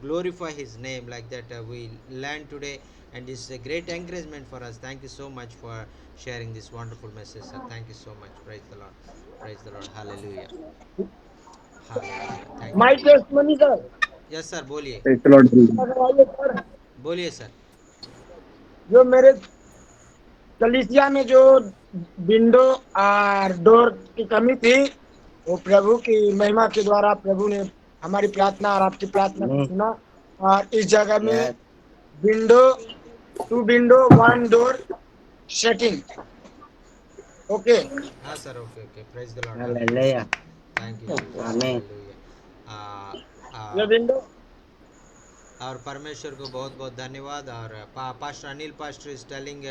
glorify His name like that. We learn today, and it's a great encouragement for us. Thank you so much for sharing this wonderful message, sir. Thank you so much. Praise the Lord. Praise the Lord. Hallelujah. Hallelujah. Thank you, mike Jesus. Testimony sir. Yes, sir. बोलिए करवाइए sir. बोलिए sir. जो मेरे कलीसिया में जो window और door की कमी थी, वो प्रभु की महिमा के द्वारा प्रभु ने हमारी प्रार्थना और आपकी प्रार्थना को सुना, और इस जगह में window 2 window 1 door setting. Okay. हाँ sir, okay okay. Praise the Lord. Hallelujah. Hallelujah thank you Jesus. Amen. ये हालेलुया। विंडो और परमेश्वर को बहुत बहुत धन्यवाद। और pastor Anil pastor is telling,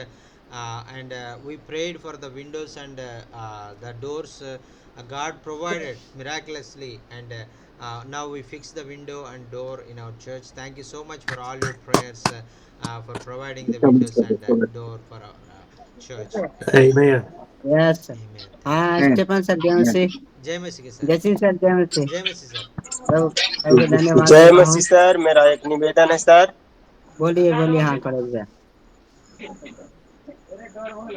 and we prayed for the windows and the doors. God provided miraculously, and now we fix the window and door in our church. Thank you so much for all your prayers, for providing the windows and the door for our church. Amen. Amen. Yes sir. Amen. Thank you, हाँ Jesus. Stephen sir, जय मसीह। जय मसीह के sir. जय Singh sir, जय मसीह। जय मसीह sir. प्रभु प्रभु को धन्यवाद जय देता हूँ। मसीह सर। मेरा एक निवेदन है सर। बोलिए बोलिए। हाँ कॉलेज भैया Praise the Lord.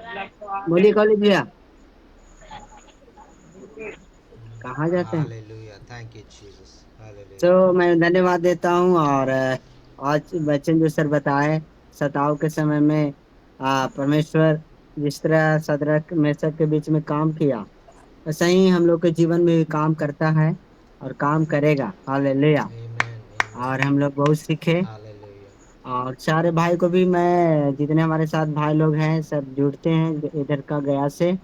Hallelujah. बोलिए, कॉलेज भैया कहाँ जाते हैं? Hallelujah. Thank you, Jesus. Hallelujah. तो मैं धन्यवाद देता हूँ। और आज वचन जो सर बताए, सताव के समय में परमेश्वर जिस तरह सदरक मेसक के बीच में काम किया, वैसा ही हम लोग के जीवन में भी काम करता है और काम करेगा। हालेलुया। Amen. और Amen. हम लोग बहुत सीखे। Hallelujah. और सारे भाई को भी, मैं जितने हमारे साथ भाई लोग हैं सब जुड़ते हैं इधर का गया से,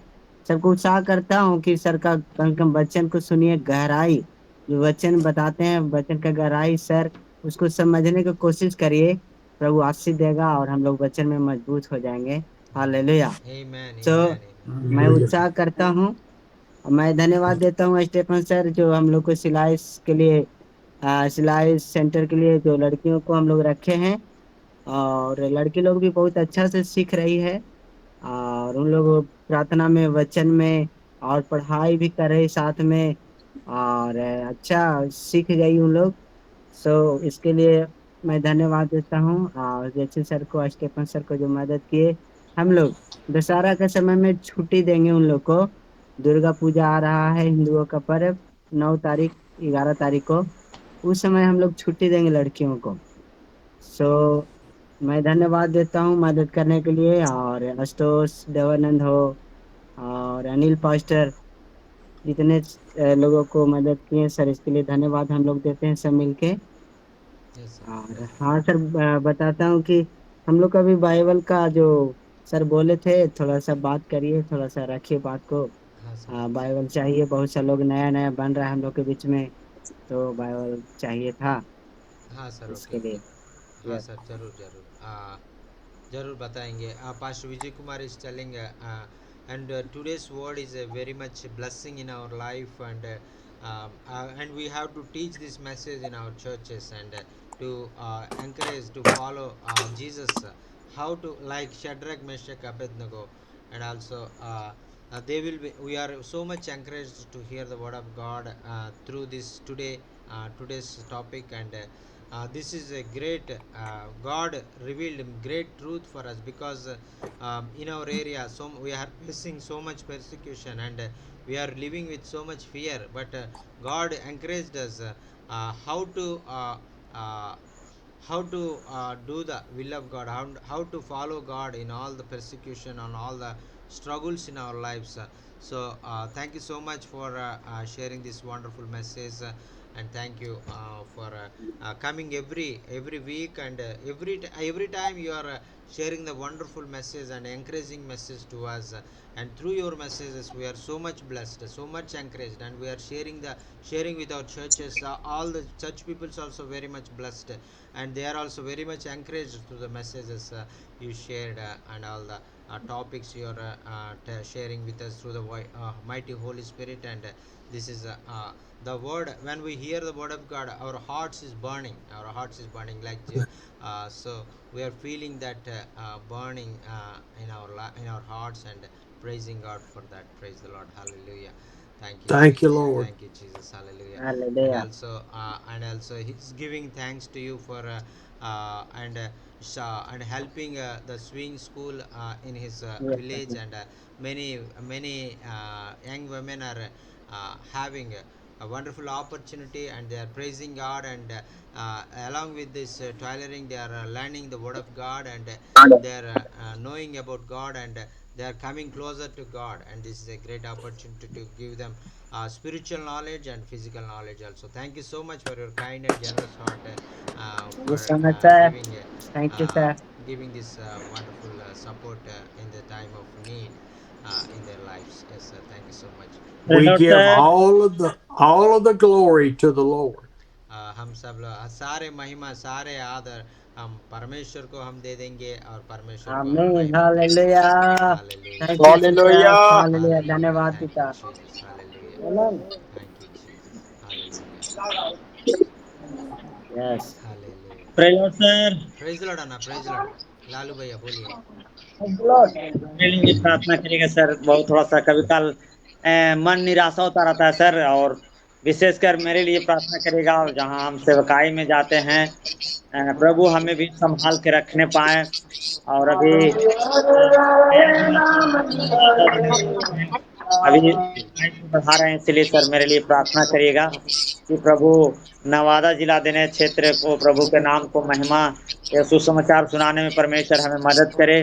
सबको उत्साह करता हूँ कि सर का कम से कम वचन को सुनिए। गहराई जो वचन बताते हैं, वचन का गहराई सर, उसको समझने की कोशिश करिए। प्रभु आशीष देगा और हम लोग वचन में मजबूत हो जाएंगे। हालेलुया। Amen. तो Amen. Amen. मैं Hallelujah. उत्साह करता हूँ। मैं धन्यवाद देता हूँ स्टेफन सर, जो हम लोग को सिलाई के लिए, सिलाई सेंटर के लिए जो लड़कियों को हम लोग रखे हैं, और लड़की लोग भी बहुत अच्छा से सीख रही है। और उन लोग प्रार्थना में, वचन में और पढ़ाई भी कर रहे साथ में, और अच्छा सीख गई उन लोग। सो इसके लिए मैं धन्यवाद देता हूँ। और जैसे सर को, स्टेफन सर को जो मदद किए, हम लोग दशहरा के समय में छुट्टी देंगे उन लोग को। दुर्गा पूजा आ रहा है, हिंदुओं का पर्व, 9 तारीख 11 तारीख को, उस समय हम लोग छुट्टी देंगे लड़कियों को। सो मैं धन्यवाद देता हूँ मदद करने के लिए। और आशुतोष देवानंद हो और अनिल पास्टर, जितने लोगों को मदद किए सर, इसके लिए धन्यवाद हम लोग देते हैं सब मिलके। Yes, sir. और Yes, sir. हाँ सर, बताता हूँ कि हम लोग का भी बाइबल का जो सर बोले थे, थोड़ा सा बात करिए, थोड़ा सा रखिए बात को। हाँ सर। बाइबल चाहिए, बहुत सा लोग नया नया बन रहा है हम लोग के बीच में, तो बाइबल चाहिए था हाँ सर, ओके इसके लिए। ओके। हाँ Yes. सर, जरूर जरूर जरूर बताएंगे. Pastor Vijay Kumar is telling, and today's word is a very much blessing in our life, and we have to teach this message in our churches, and to encourage to follow Jesus, how to, like Shadrach, Meshach, Abednego, and also they will be. We are so much encouraged to hear the word of God through this today's topic, and this is a great God revealed great truth for us, because in our area we are facing so much persecution, and we are living with so much fear, but God encouraged us uh, how to do the will of God, how to follow God in all the persecution, on all the struggles in our lives. So thank you so much for sharing this wonderful message, and thank you for coming every week, and every time you are sharing the wonderful message and encouraging message to us, and through your messages we are so much blessed, so much encouraged, and we are sharing with our churches. All the church peoples also very much blessed, and they are also very much encouraged through the messages you shared, and all the topics you are sharing with us through the mighty Holy Spirit. And this is the word. When we hear the word of God, our hearts is burning, like so we are feeling that burning in our hearts, and praising God for that. Praise the Lord. Hallelujah. Thank you, Thank you, Jesus. Lord. Thank you, Jesus. Hallelujah. And Hallelujah. also he's giving thanks to you for and helping the swing school in his Yes, village, sir. and many young women are having a wonderful opportunity, and they are praising God, and along with this tailoring, they are learning the word of God, and they are knowing about God, and they are coming closer to God, and this is a great opportunity to give them spiritual knowledge and physical knowledge also. Thank you so much for your kind and generous heart, Thank you for so much, sir. giving Thank you, uh, sir. giving this wonderful support in the time of need in their lives. Yes, sir. Thank you so much. Praise We Lord, give sir. all of the glory to the Lord. हम सब लोग सारे महिमा सारे आदर हम परमेश्वर को हम दे देंगे, और परमेश्वर को हम Amen. महिमा देंगे. Hallelujah. Hallelujah. Thank you, Jesus. Hallelujah. Hallelujah. Hallelujah. धन्यवाद थैंक यू पिता. Jesus. Hallelujah. Amen. Thank you Jesus. Hallelujah. Yes. Hallelujah. Praise Lord, sir. Praise Lord Anna, praise Lord. Lalu भैया बोलिए. मेरे लिए प्रार्थना करिएगा सर. बहुत थोड़ा सा कभी काल मन निराशा होता रहता है सर, और विशेषकर मेरे लिए प्रार्थना करिएगा. और जहाँ हम सेवकाई में जाते हैं, प्रभु हमें भी संभाल के रखने पाए. और अभी गया जिला सर, नवादा जिला में अभी सेवकाई को बढ़ा रहे हैं, इसलिए सर मेरे लिए प्रार्थना करिएगा कि प्रभु नवादा जिला देने क्षेत्र को, प्रभु के नाम को महिमा या सुसमाचार सुनाने में परमेश्वर हमें मदद करे.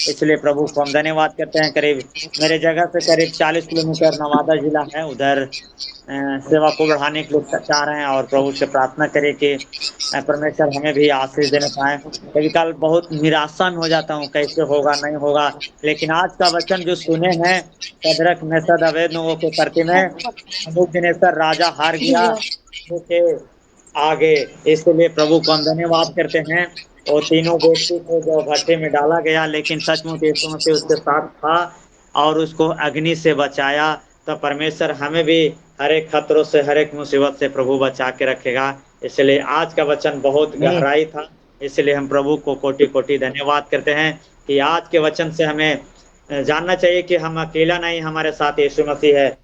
इसलिए प्रभु को हम धन्यवाद करते हैं. करीब मेरे जगह से करीब 40 किलोमीटर नवादा जिला है, उधर सेवा को बढ़ाने के लिए चाह रहे हैं, और प्रभु से प्रार्थना करें कि परमेश्वर हमें भी आशीष देने पाए. कभी काल बहुत निराशा में हो जाता हूँ, कैसे होगा नहीं होगा, लेकिन आज का वचन जो सुने हैं, शद्रक मेशक अबेदनगो के करते में नबूकदनेस्सर राजा हार गया के आगे. इसलिए प्रभु को हम धन्यवाद करते हैं. और तीनों व्यक्ति को जो भट्टे में डाला गया, लेकिन सचमुच यीशु मसीह उसके साथ था और उसको अग्नि से बचाया. तो परमेश्वर हमें भी हर एक खतरों से, हर एक मुसीबत से प्रभु बचा के रखेगा. इसलिए आज का वचन बहुत गहराई था. इसलिए हम प्रभु को कोटि कोटि धन्यवाद करते हैं कि आज के वचन से हमें जानना चाहिए कि हम अकेला नहीं, हमारे साथ यीशु मसीह है.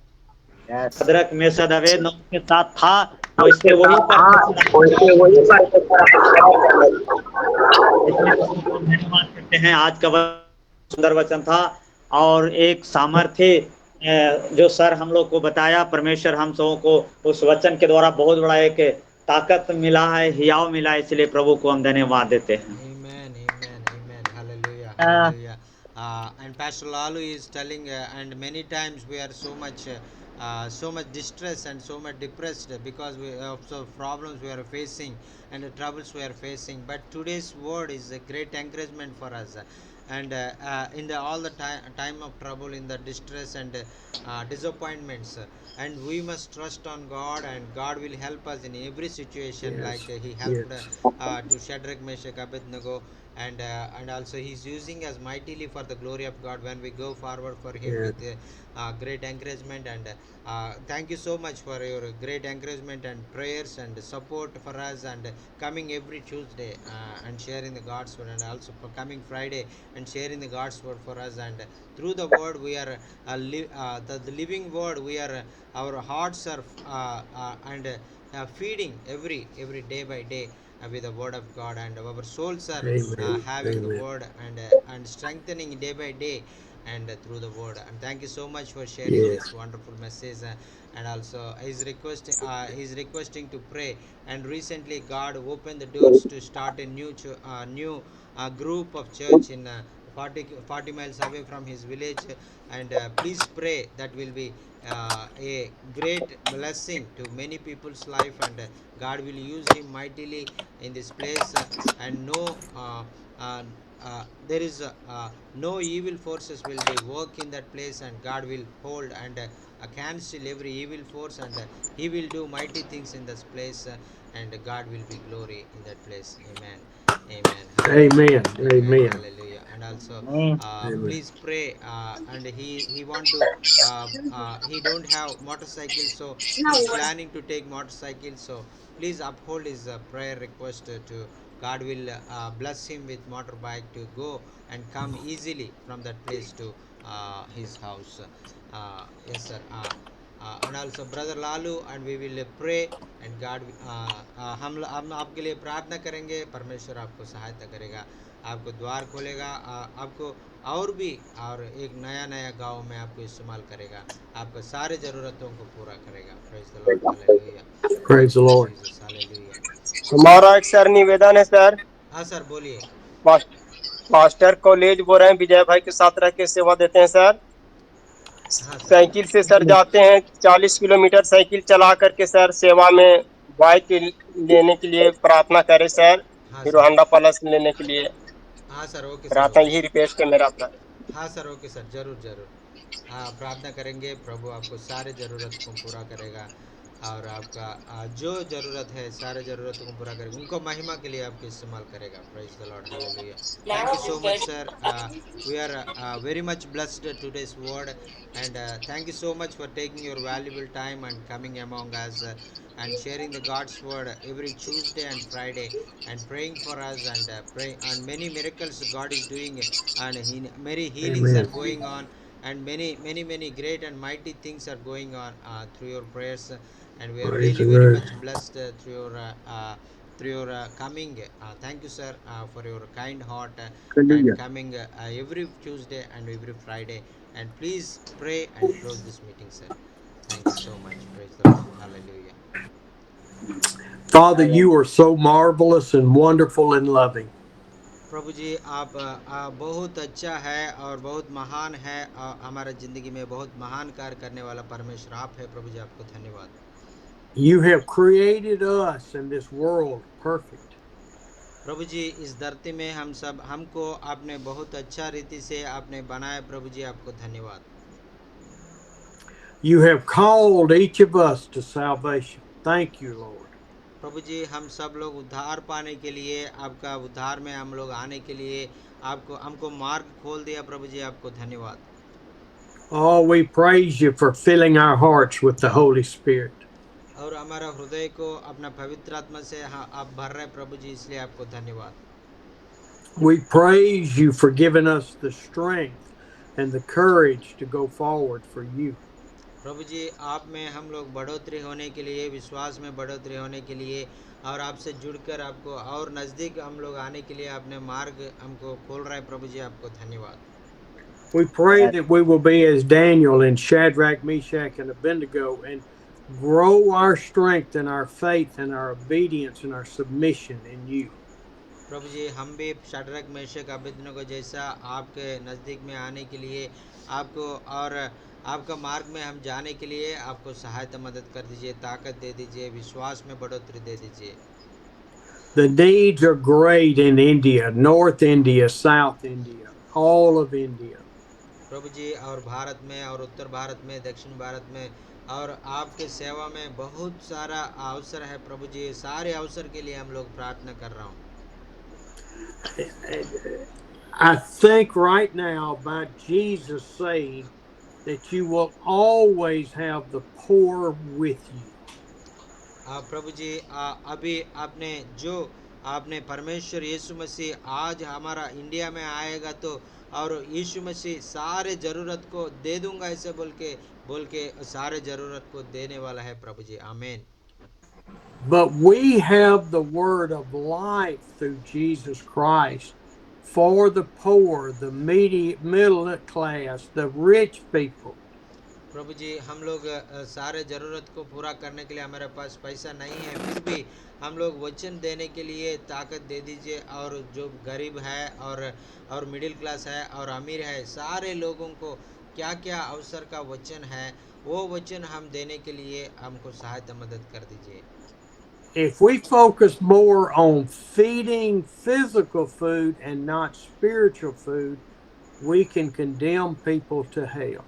शद्रक मेशक अबेदनगो के साथ था, वैसे वही परमेश्वर इसलिए प्रभु को हम धन्यवाद करते हैं. आज का सुंदर वचन था, और एक सामर्थ्य जो सर हम लोग को बताया, परमेश्वर हम सबों को उस वचन के द्वारा बहुत बड़ा एक ताकत मिला है, हियाव मिला है. इसलिए प्रभु को हम धन्यवाद देते हैं. Amen, amen, amen. Hallelujah, hallelujah. And Pastor Lalu is telling, and many times we are so much distressed and so much depressed because we of so problems we are facing and the troubles we are facing. But today's word is a great encouragement for us. and in the all the time of trouble, in the distress and disappointments, and we must trust on God, and God will help us in every situation, like Yes. he helped Yes. to Shadrach, Meshach, Abednego, and also he's using us mightily for the glory of God when we go forward for him Yeah. with great encouragement. And thank you so much for your great encouragement and prayers and support for us, and coming every Tuesday and sharing the God's word, and also for coming Friday and sharing the God's word for us. And through the word we are the living word, we are our hearts are feeding every day by day with the word of God, and our souls are Amen. having the Amen. word and strengthening day by day, and through the word. And thank you so much for sharing this Yes. wonderful message. And also he's requesting to pray. And recently God opened the doors to start a new group of church in 40 miles away from his village. And please pray, that will be a great blessing to many people's life, and God will use him mightily in this place. And no uh, there is no evil forces will be work in that place, and God will hold and cancel every evil force, and he will do mighty things in this place, and God will be glory in that place. Amen. Amen. Hallelujah. Amen. Amen. Amen. Hallelujah. And also Amen. please pray, and he want to he don't have motorcycle, so he's planning to take motorcycle. So please uphold his prayer request to God will bless him with motorbike to go and come easily from that place to his house. Yes, sir. And also brother Lalu, and we will pray, and God हम आपके लिए प्रार्थना करेंगे, परमेश्वर आपको सहायता करेगा, आपको द्वार खोलेगा, आपको और भी और एक नया नया गांव में आपको इस्तेमाल करेगा, आपका सारे ज़रूरतों को पूरा करेगा. Praise the Lord. Hallelujah. Praise thank the you Lord. Jesus. Hallelujah. हमारा एक सर निवेदन है सर, हाँ सर, बोलिए. मास्टर कॉलेज बोल रहे हैं, विजय भाई के साथ रह के सेवा देते हैं सर। हाँ सर. साइकिल से सर जाते हैं 40 किलोमीटर साइकिल चला करके सर सेवा में। बाइक लेने के लिए प्रार्थना करें सर, हाँ हीरो सर. होंडा प्लस लेने के लिए हाँ सर. Okay sir. प्रार्थना, ओके यही सर. रिक्वेस्ट है मेरा सर। हाँ सर. Okay sir. ज़रूर ज़रूर. हाँ, प्रार्थना करेंगे, प्रभु आपको सारे ज़रूरत को पूरा करेगा, और आपका जो ज़रूरत है सारे ज़रूरतों को पूरा करेगा, उनको महिमा के लिए आपको इस्तेमाल करेगा. Praise the Lord. Hallelujah. Thank you so much sir. We are very much blessed today's word, and thank you so much for taking your valuable time and coming among us, and sharing the God's word every Tuesday and Friday, and praying for us, and pray, and many miracles God is doing, and many healings are Amen. going on, and many great and mighty things are going on through your prayers. And we are Praise really the very Lord. much blessed through your coming. Thank you sir for your kind heart and Hallelujah. coming every Tuesday and every Friday. And please pray and close this meeting, sir. Thank you so much. Praise the Lord. Hallelujah. Father, you are so marvelous and wonderful and loving. प्रभु जी, आप बहुत अच्छा है और बहुत महान है, हमारा ज़िंदगी में बहुत महान कार्य करने वाला परमेश्वर आप है. प्रभु जी, आपको धन्यवाद. You have created us in this world perfect. प्रभु जी, इस धरती में हमको आपने बहुत अच्छा रीति से आपने बनाया. प्रभु जी, आपको धन्यवाद. You have called each of us to salvation. Thank you, Lord. प्रभु जी, हम सब लोग उद्धार पाने के लिए, आपका उद्धार में हम लोग आने के लिए आपको हमको मार्ग खोल दिया. प्रभु जी, आपको धन्यवाद. Oh, we praise you for filling our hearts with the Holy Spirit. और हमारा हृदय को अपना पवित्र आत्मा से आप भर रहे. प्रभु जी, इसलिए आपको धन्यवाद. We praise you for giving us the strength and the courage to go forward for you. प्रभु जी, आप में हम लोग बढ़ोतरी होने के लिए, विश्वास में बढ़ोतरी होने के लिए, और आपसे जुड़कर आपको और नज़दीक हम लोग आने के लिए आपने मार्ग हमको खोल रहा है. प्रभु जी, आपको धन्यवाद. We pray that we will be as Daniel and Shadrach, Meshach, and Abednego and grow our strength and our faith and our obedience and our submission in you. प्रभु जी, हम भी शाद्रक, मेशक, अबेदनगो जैसा आपके नज़दीक में आने के लिए आपको और आपका मार्ग में हम जाने के लिए आपको सहायता मदद कर दीजिए, ताकत दे दीजिए, विश्वास में बढ़ोतरी दे दीजिए. The needs are great in India, North India, South India. all of India. प्रभु जी और भारत में और उत्तर भारत में दक्षिण भारत में और आपके सेवा में बहुत सारा अवसर है प्रभु जी। सारे अवसर के लिए हम लोग प्रार्थना कर रहा हूँ। I think right now about Jesus saying that you will always have the poor with you. प्रभु जी अभी आपने परमेश्वर यीशु मसीह आज हमारा इंडिया में आएगा तो और यीशु मसीह सारे जरूरत को दे दूंगा ऐसे बोल के सारे जरूरत को देने वाला है प्रभु जी। आमीन। But we have the word of life through Jesus Christ for the poor, the middle class, the rich people. प्रभु जी हम लोग सारे ज़रूरत को पूरा करने के लिए हमारे पास पैसा नहीं है, फिर भी हम लोग वचन देने के लिए ताकत दे दीजिए। और जो गरीब है और मिडिल क्लास है और अमीर है, सारे लोगों को क्या क्या अवसर का वचन है वो वचन हम देने के लिए हमको सहायता मदद कर दीजिए। If we focus more on feeding physical food and not spiritual food, we can condemn people to hell.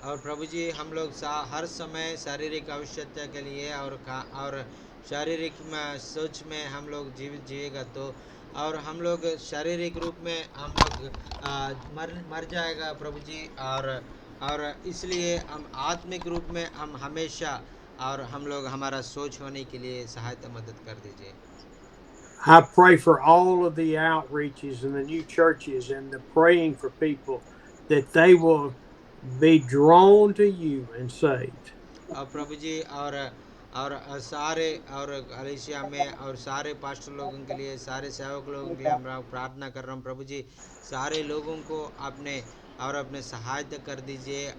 और प्रभु जी हम लोग हर समय शारीरिक आवश्यकता के लिए और शारीरिक सोच में हम लोग जीवित जिएगा तो और हम लोग शारीरिक रूप में हम लोग मर जाएगा प्रभु जी। और इसलिए हम आत्मिक रूप में हम हमेशा और हम लोग हमारा सोच होने के लिए सहायता मदद कर दीजिए। I pray for all of the outreaches and the new churches and the praying for people that they will be drawn to you and saved. और प्रभु जी और सारे और कलीसिया में और सारे पास्टर लोगों के लिए, सारे सेवक लोगों के लिए हम प्रार्थना कर रहा हूँ प्रभु जी। सारे लोगों को अपने सहायता कर दीजिए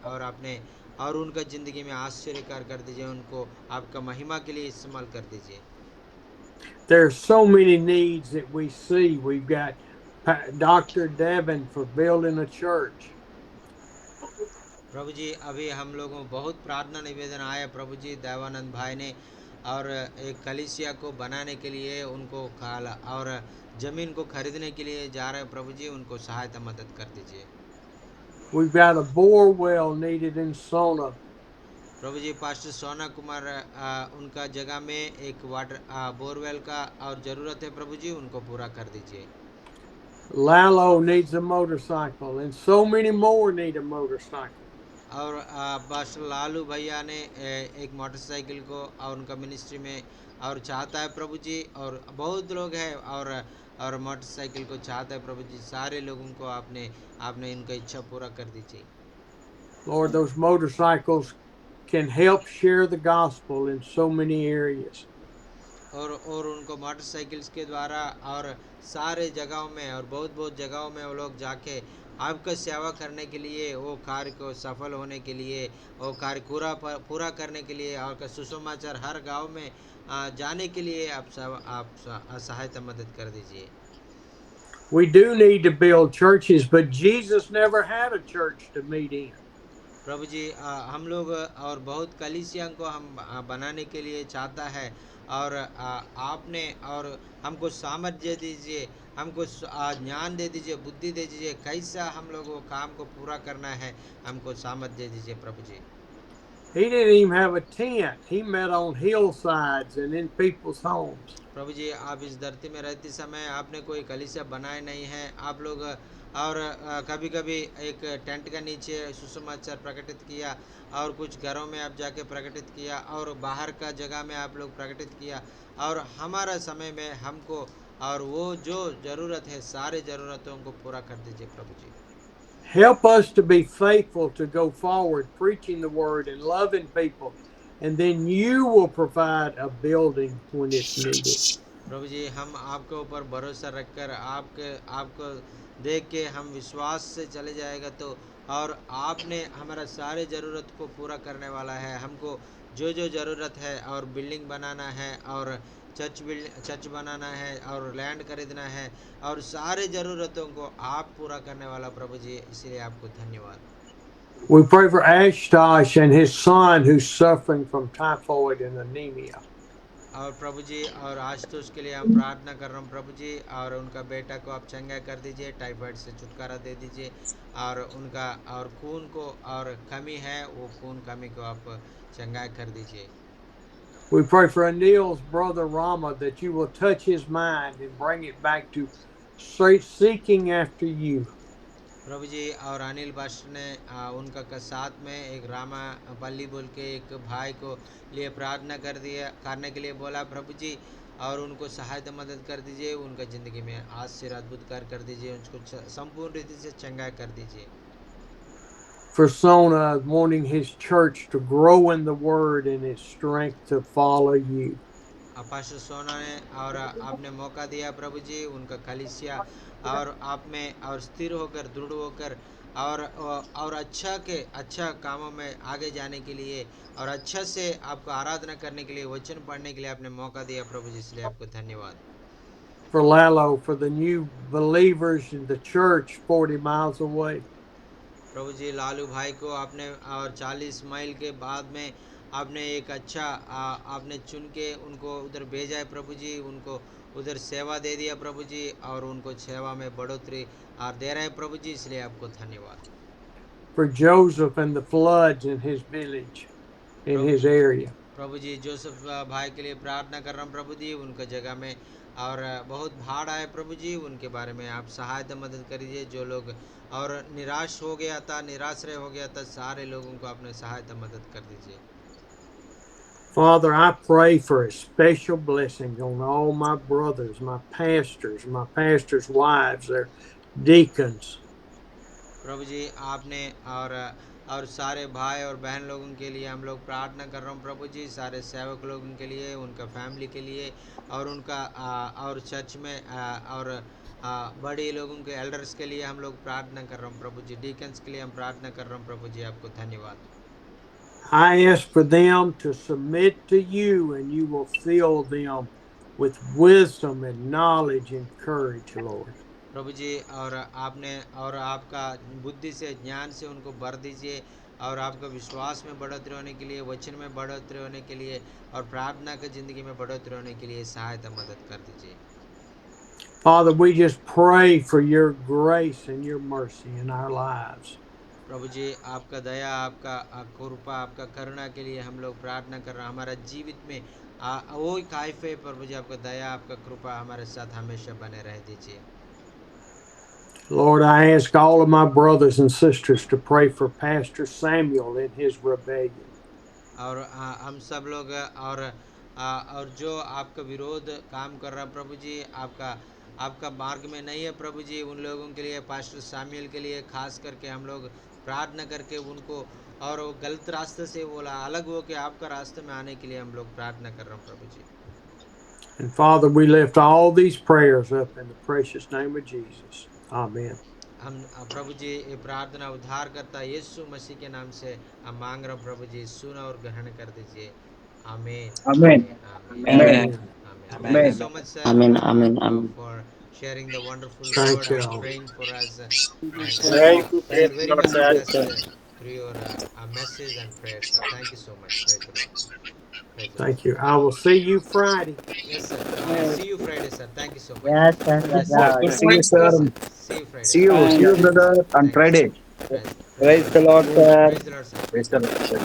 और उनका ज़िंदगी में आश्चर्यकार कर दीजिए, उनको आपका महिमा के लिए इस्तेमाल कर दीजिए। There are so many needs that we see. We've got Dr. Devin for building a church. प्रभु जी अभी हम लोगों को बहुत प्रार्थना निवेदन आया प्रभु जी, देवानंद भाई ने और एक कलीसिया को बनाने के लिए उनको और ज़मीन को खरीदने के लिए जा रहे हैं प्रभु जी, उनको सहायता मदद कर दीजिए। We've got a bore well needed in Sona. प्रभु जी पास्टर सोना कुमार उनका जगह में एक वाटर बोरवेल का और ज़रूरत है प्रभु जी, उनको पूरा कर दीजिए। Lalo needs a motorcycle and so many more need a motorcycle. और पास्टर लालू भैया ने एक मोटरसाइकिल को और उनका मिनिस्ट्री में और चाहता है प्रभु जी, और बहुत लोग हैं और मोटरसाइकिल को चाहता है प्रभु जी। सारे लोगों को आपने इनका इच्छा पूरा कर दीजिए। Lord, those motorcycles can help share the gospel in so many areas. और उनको मोटरसाइकिल्स के द्वारा और सारे जगहों में और बहुत जगहों में वो लोग जाके आपका सेवा करने के लिए, वो कार्य को सफल होने के लिए, वो कार्य पूरा करने के लिए और सुसमाचार हर गांव में जाने के लिए आप सहायता मदद कर दीजिए। We do need to build churches, but Jesus never had a church to meet in. प्रभु जी हम लोग और बहुत कलीसिया को हम बनाने के लिए चाहता है और आपने और हमको सामर्थ्य दीजिए, हमको ज्ञान दे दीजिए, बुद्धि दे दीजिए, कैसा हम लोग वो काम को पूरा करना है, हमको सामर्थ्य दे दीजिए प्रभु जी। He didn't even have a tent. He met on hillsides and in people's homes. प्रभु जी आप इस धरती में रहते समय आपने कोई कलीसिया बनाए नहीं है, आप लोग और कभी कभी एक टेंट के नीचे सुसमाचार प्रकटित किया और कुछ घरों में आप जाके प्रकटित किया और बाहर का जगह में आप लोग प्रकटित किया और हमारा समय में हमको और वो जो ज़रूरत है सारे ज़रूरतों को पूरा कर दीजिए प्रभु जी। Help us to be faithful to go forward, preaching the word and loving people, and then you will provide a building when it's needed. प्रभु जी हम आपके ऊपर भरोसा रखकर आपको देख के हम विश्वास से चले जाएगा तो और आपने हमारा सारे ज़रूरत को पूरा करने वाला है। हमको जो ज़रूरत है और बिल्डिंग बनाना है और चर्च बनाना है और लैंड खरीदना है और सारे ज़रूरतों को आप पूरा करने वाला प्रभु जी, इसलिए आपको धन्यवाद। We pray for Ashtosh and his son who's suffering from typhoid and anemia. और प्रभु जी और आशुतोष के लिए हम प्रार्थना कर रहे हैं प्रभु जी, और उनका बेटा को आप चंगा कर दीजिए, टाइफाइड से छुटकारा दे दीजिए, और उनका और खून को और कमी है वो खून कमी को आप चंगा कर दीजिए। We pray for Anil's brother Rama that you will touch his mind and bring it back to seeking after you. प्रभु जी और अनिल पास्टर ने उनका साथ में एक रामा पल्ली बोल के एक भाई को लिए प्रार्थना कर दिया करने के लिए बोला प्रभु जी, और उनको सहायता मदद कर दीजिए, उनका ज़िंदगी में आशीर्वाद अद्भुत कर दीजिए, उसको संपूर्ण रीति से चंगा कर दीजिए। For Sona wanting his church to grow in the word and its strength to follow you. Pastor सोना ने और आपने मौका दिया प्रभु जी, उनका कलीसिया और आप में और स्थिर होकर दृढ़ होकर और अच्छा कामों में आगे जाने के लिए और अच्छा से आपको आराधना करने के लिए वचन पढ़ने के लिए आपने मौका दिया प्रभु जी, इसलिए आपको धन्यवाद। For Lalo, for the new believers in the church 40 miles away. प्रभु जी लालू भाई को आपने और 40 माइल के बाद में आपने एक अच्छा आपने चुन के उनको उधर भेजा है प्रभु जी, उनको उधर सेवा दे दिया प्रभु जी, और उनको सेवा में बढ़ोतरी दे रहे हैं प्रभु जी, इसलिए आपको धन्यवाद। For Joseph and the floods in his village, in his area. प्रभु जी जोसेफ भाई के लिए प्रार्थना कर रहा हूँ प्रभु जी, उनका जगह में और बहुत बाढ़ आए प्रभु जी, उनके बारे में आप सहायता मदद करिए। जो लोग और निराश हो गया था, निराश्रय हो गया था, सारे लोगों को आपने सहायता मदद कर दीजिए। Father, I pray for a special blessing on all my brothers, my pastors' wives, their deacons. प्रभु जी आपने और सारे भाई और बहन लोगों के लिए हम लोग प्रार्थना कर रहे हैं प्रभु जी, सारे सेवक लोगों के लिए, उनका फैमिली के लिए, और उनका और चर्च में और बड़े लोगों के एल्डर्स के लिए हम लोग प्रार्थना कर रहे हैं प्रभु जी, डीकन्स के लिए हम प्रार्थना कर रहे हैं प्रभु जी, आपको धन्यवाद। I ask for them to submit to you, and you will fill them with wisdom and knowledge and courage, Lord. प्रभु जी और आपने और आपका बुद्धि से ज्ञान से उनको भर दीजिए, और आपका विश्वास में बढ़ोतरी होने के लिए, वचन में बढ़ोतरी होने के लिए, और प्रार्थना की जिंदगी में बढ़ोतरी होने के लिए सहायता मदद कर दीजिए। Father, we just pray for your grace and your mercy in our lives. प्रभु जी आपका दया, आपका कृपा, आपका करुणा के लिए हम लोग प्रार्थना कर रहे हैं। हमारा जीवित में वो कायफे प्रभु जी, आपका दया, आपका कृपा हमारे साथ हमेशा बने रह दीजिए। Lord, I ask all of my brothers and sisters to pray for Pastor Samuel in his rebellion. और हम सब लोग और जो आपका विरोध काम कर रहा प्रभु जी, आपका मार्ग में नहीं है प्रभु जी, उन लोगों के लिए, पास्टर सामुएल के लिए खास करके हम लोग प्रार्थना करके उनको और वो गलत रास्ते से वो अलग हो के आपका रास्ते में आने के लिए हम लोग प्रार्थना कर रहे हैं प्रभु जी। And Father, we lift all these prayers up in the precious name of Jesus. Amen. हम प्रभु जी ये प्रार्थना उद्धार करता यीशु मसीह के नाम से हम मांग रहे हैं प्रभु जी, सुन और ग्रहण कर दीजिए। आमीन Amen. आमीन Amen. Thank you so much sir for sharing the wonderful Thank word you. and praying for us and Thank you, we are praise very the Lord, much sir. blessed through your message and prayers sir. Thank you so much. Praise the Lord. Praise the Lord. Thank you. I will see you Friday. Yes sir. See you Friday sir. Thank you so much. Yes, sir. Yes, Yeah. See you, sir. See you Friday. See you, brother, on Friday. Praise Praise the Lord, sir. Praise the Lord sir. Praise the Lord, sir.